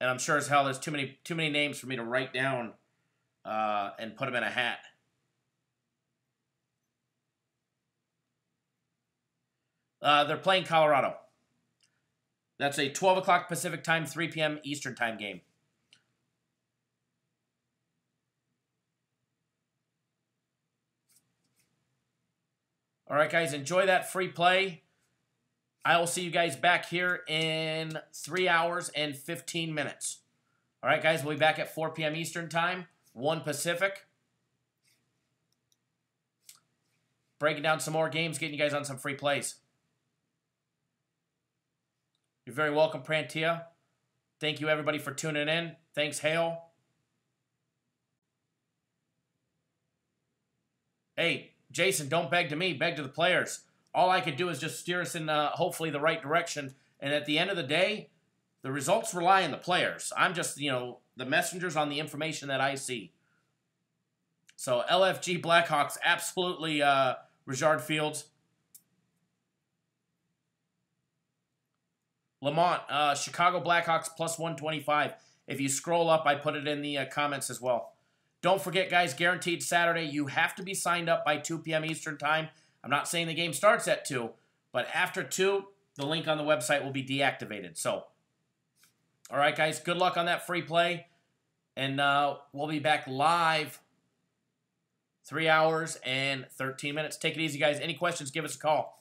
And I'm sure as hell there's too many names for me to write down and put them in a hat. They're playing Colorado. That's a 12 o'clock Pacific time, 3 p.m. Eastern time game. All right, guys, enjoy that free play. I will see you guys back here in 3 hours and 15 minutes. All right, guys, we'll be back at 4 p.m. Eastern time, 1 Pacific. Breaking down some more games, getting you guys on some free plays. You're very welcome, Prantia. Thank you, everybody, for tuning in. Thanks, Hale. Hey, Jason, don't beg to me. Beg to the players. All I could do is just steer us in, hopefully, the right direction. And at the end of the day, the results rely on the players. I'm just, the messengers on the information that I see. So, LFG Blackhawks, absolutely, Richard Fields. Lamont, Chicago Blackhawks plus 125. If you scroll up, I put it in the comments as well. Don't forget, guys, guaranteed Saturday. You have to be signed up by 2 p.m. Eastern time. I'm not saying the game starts at 2, but after 2, the link on the website will be deactivated. So, all right, guys, good luck on that free play. And we'll be back live 3 hours and 13 minutes. Take it easy, guys. Any questions, give us a call.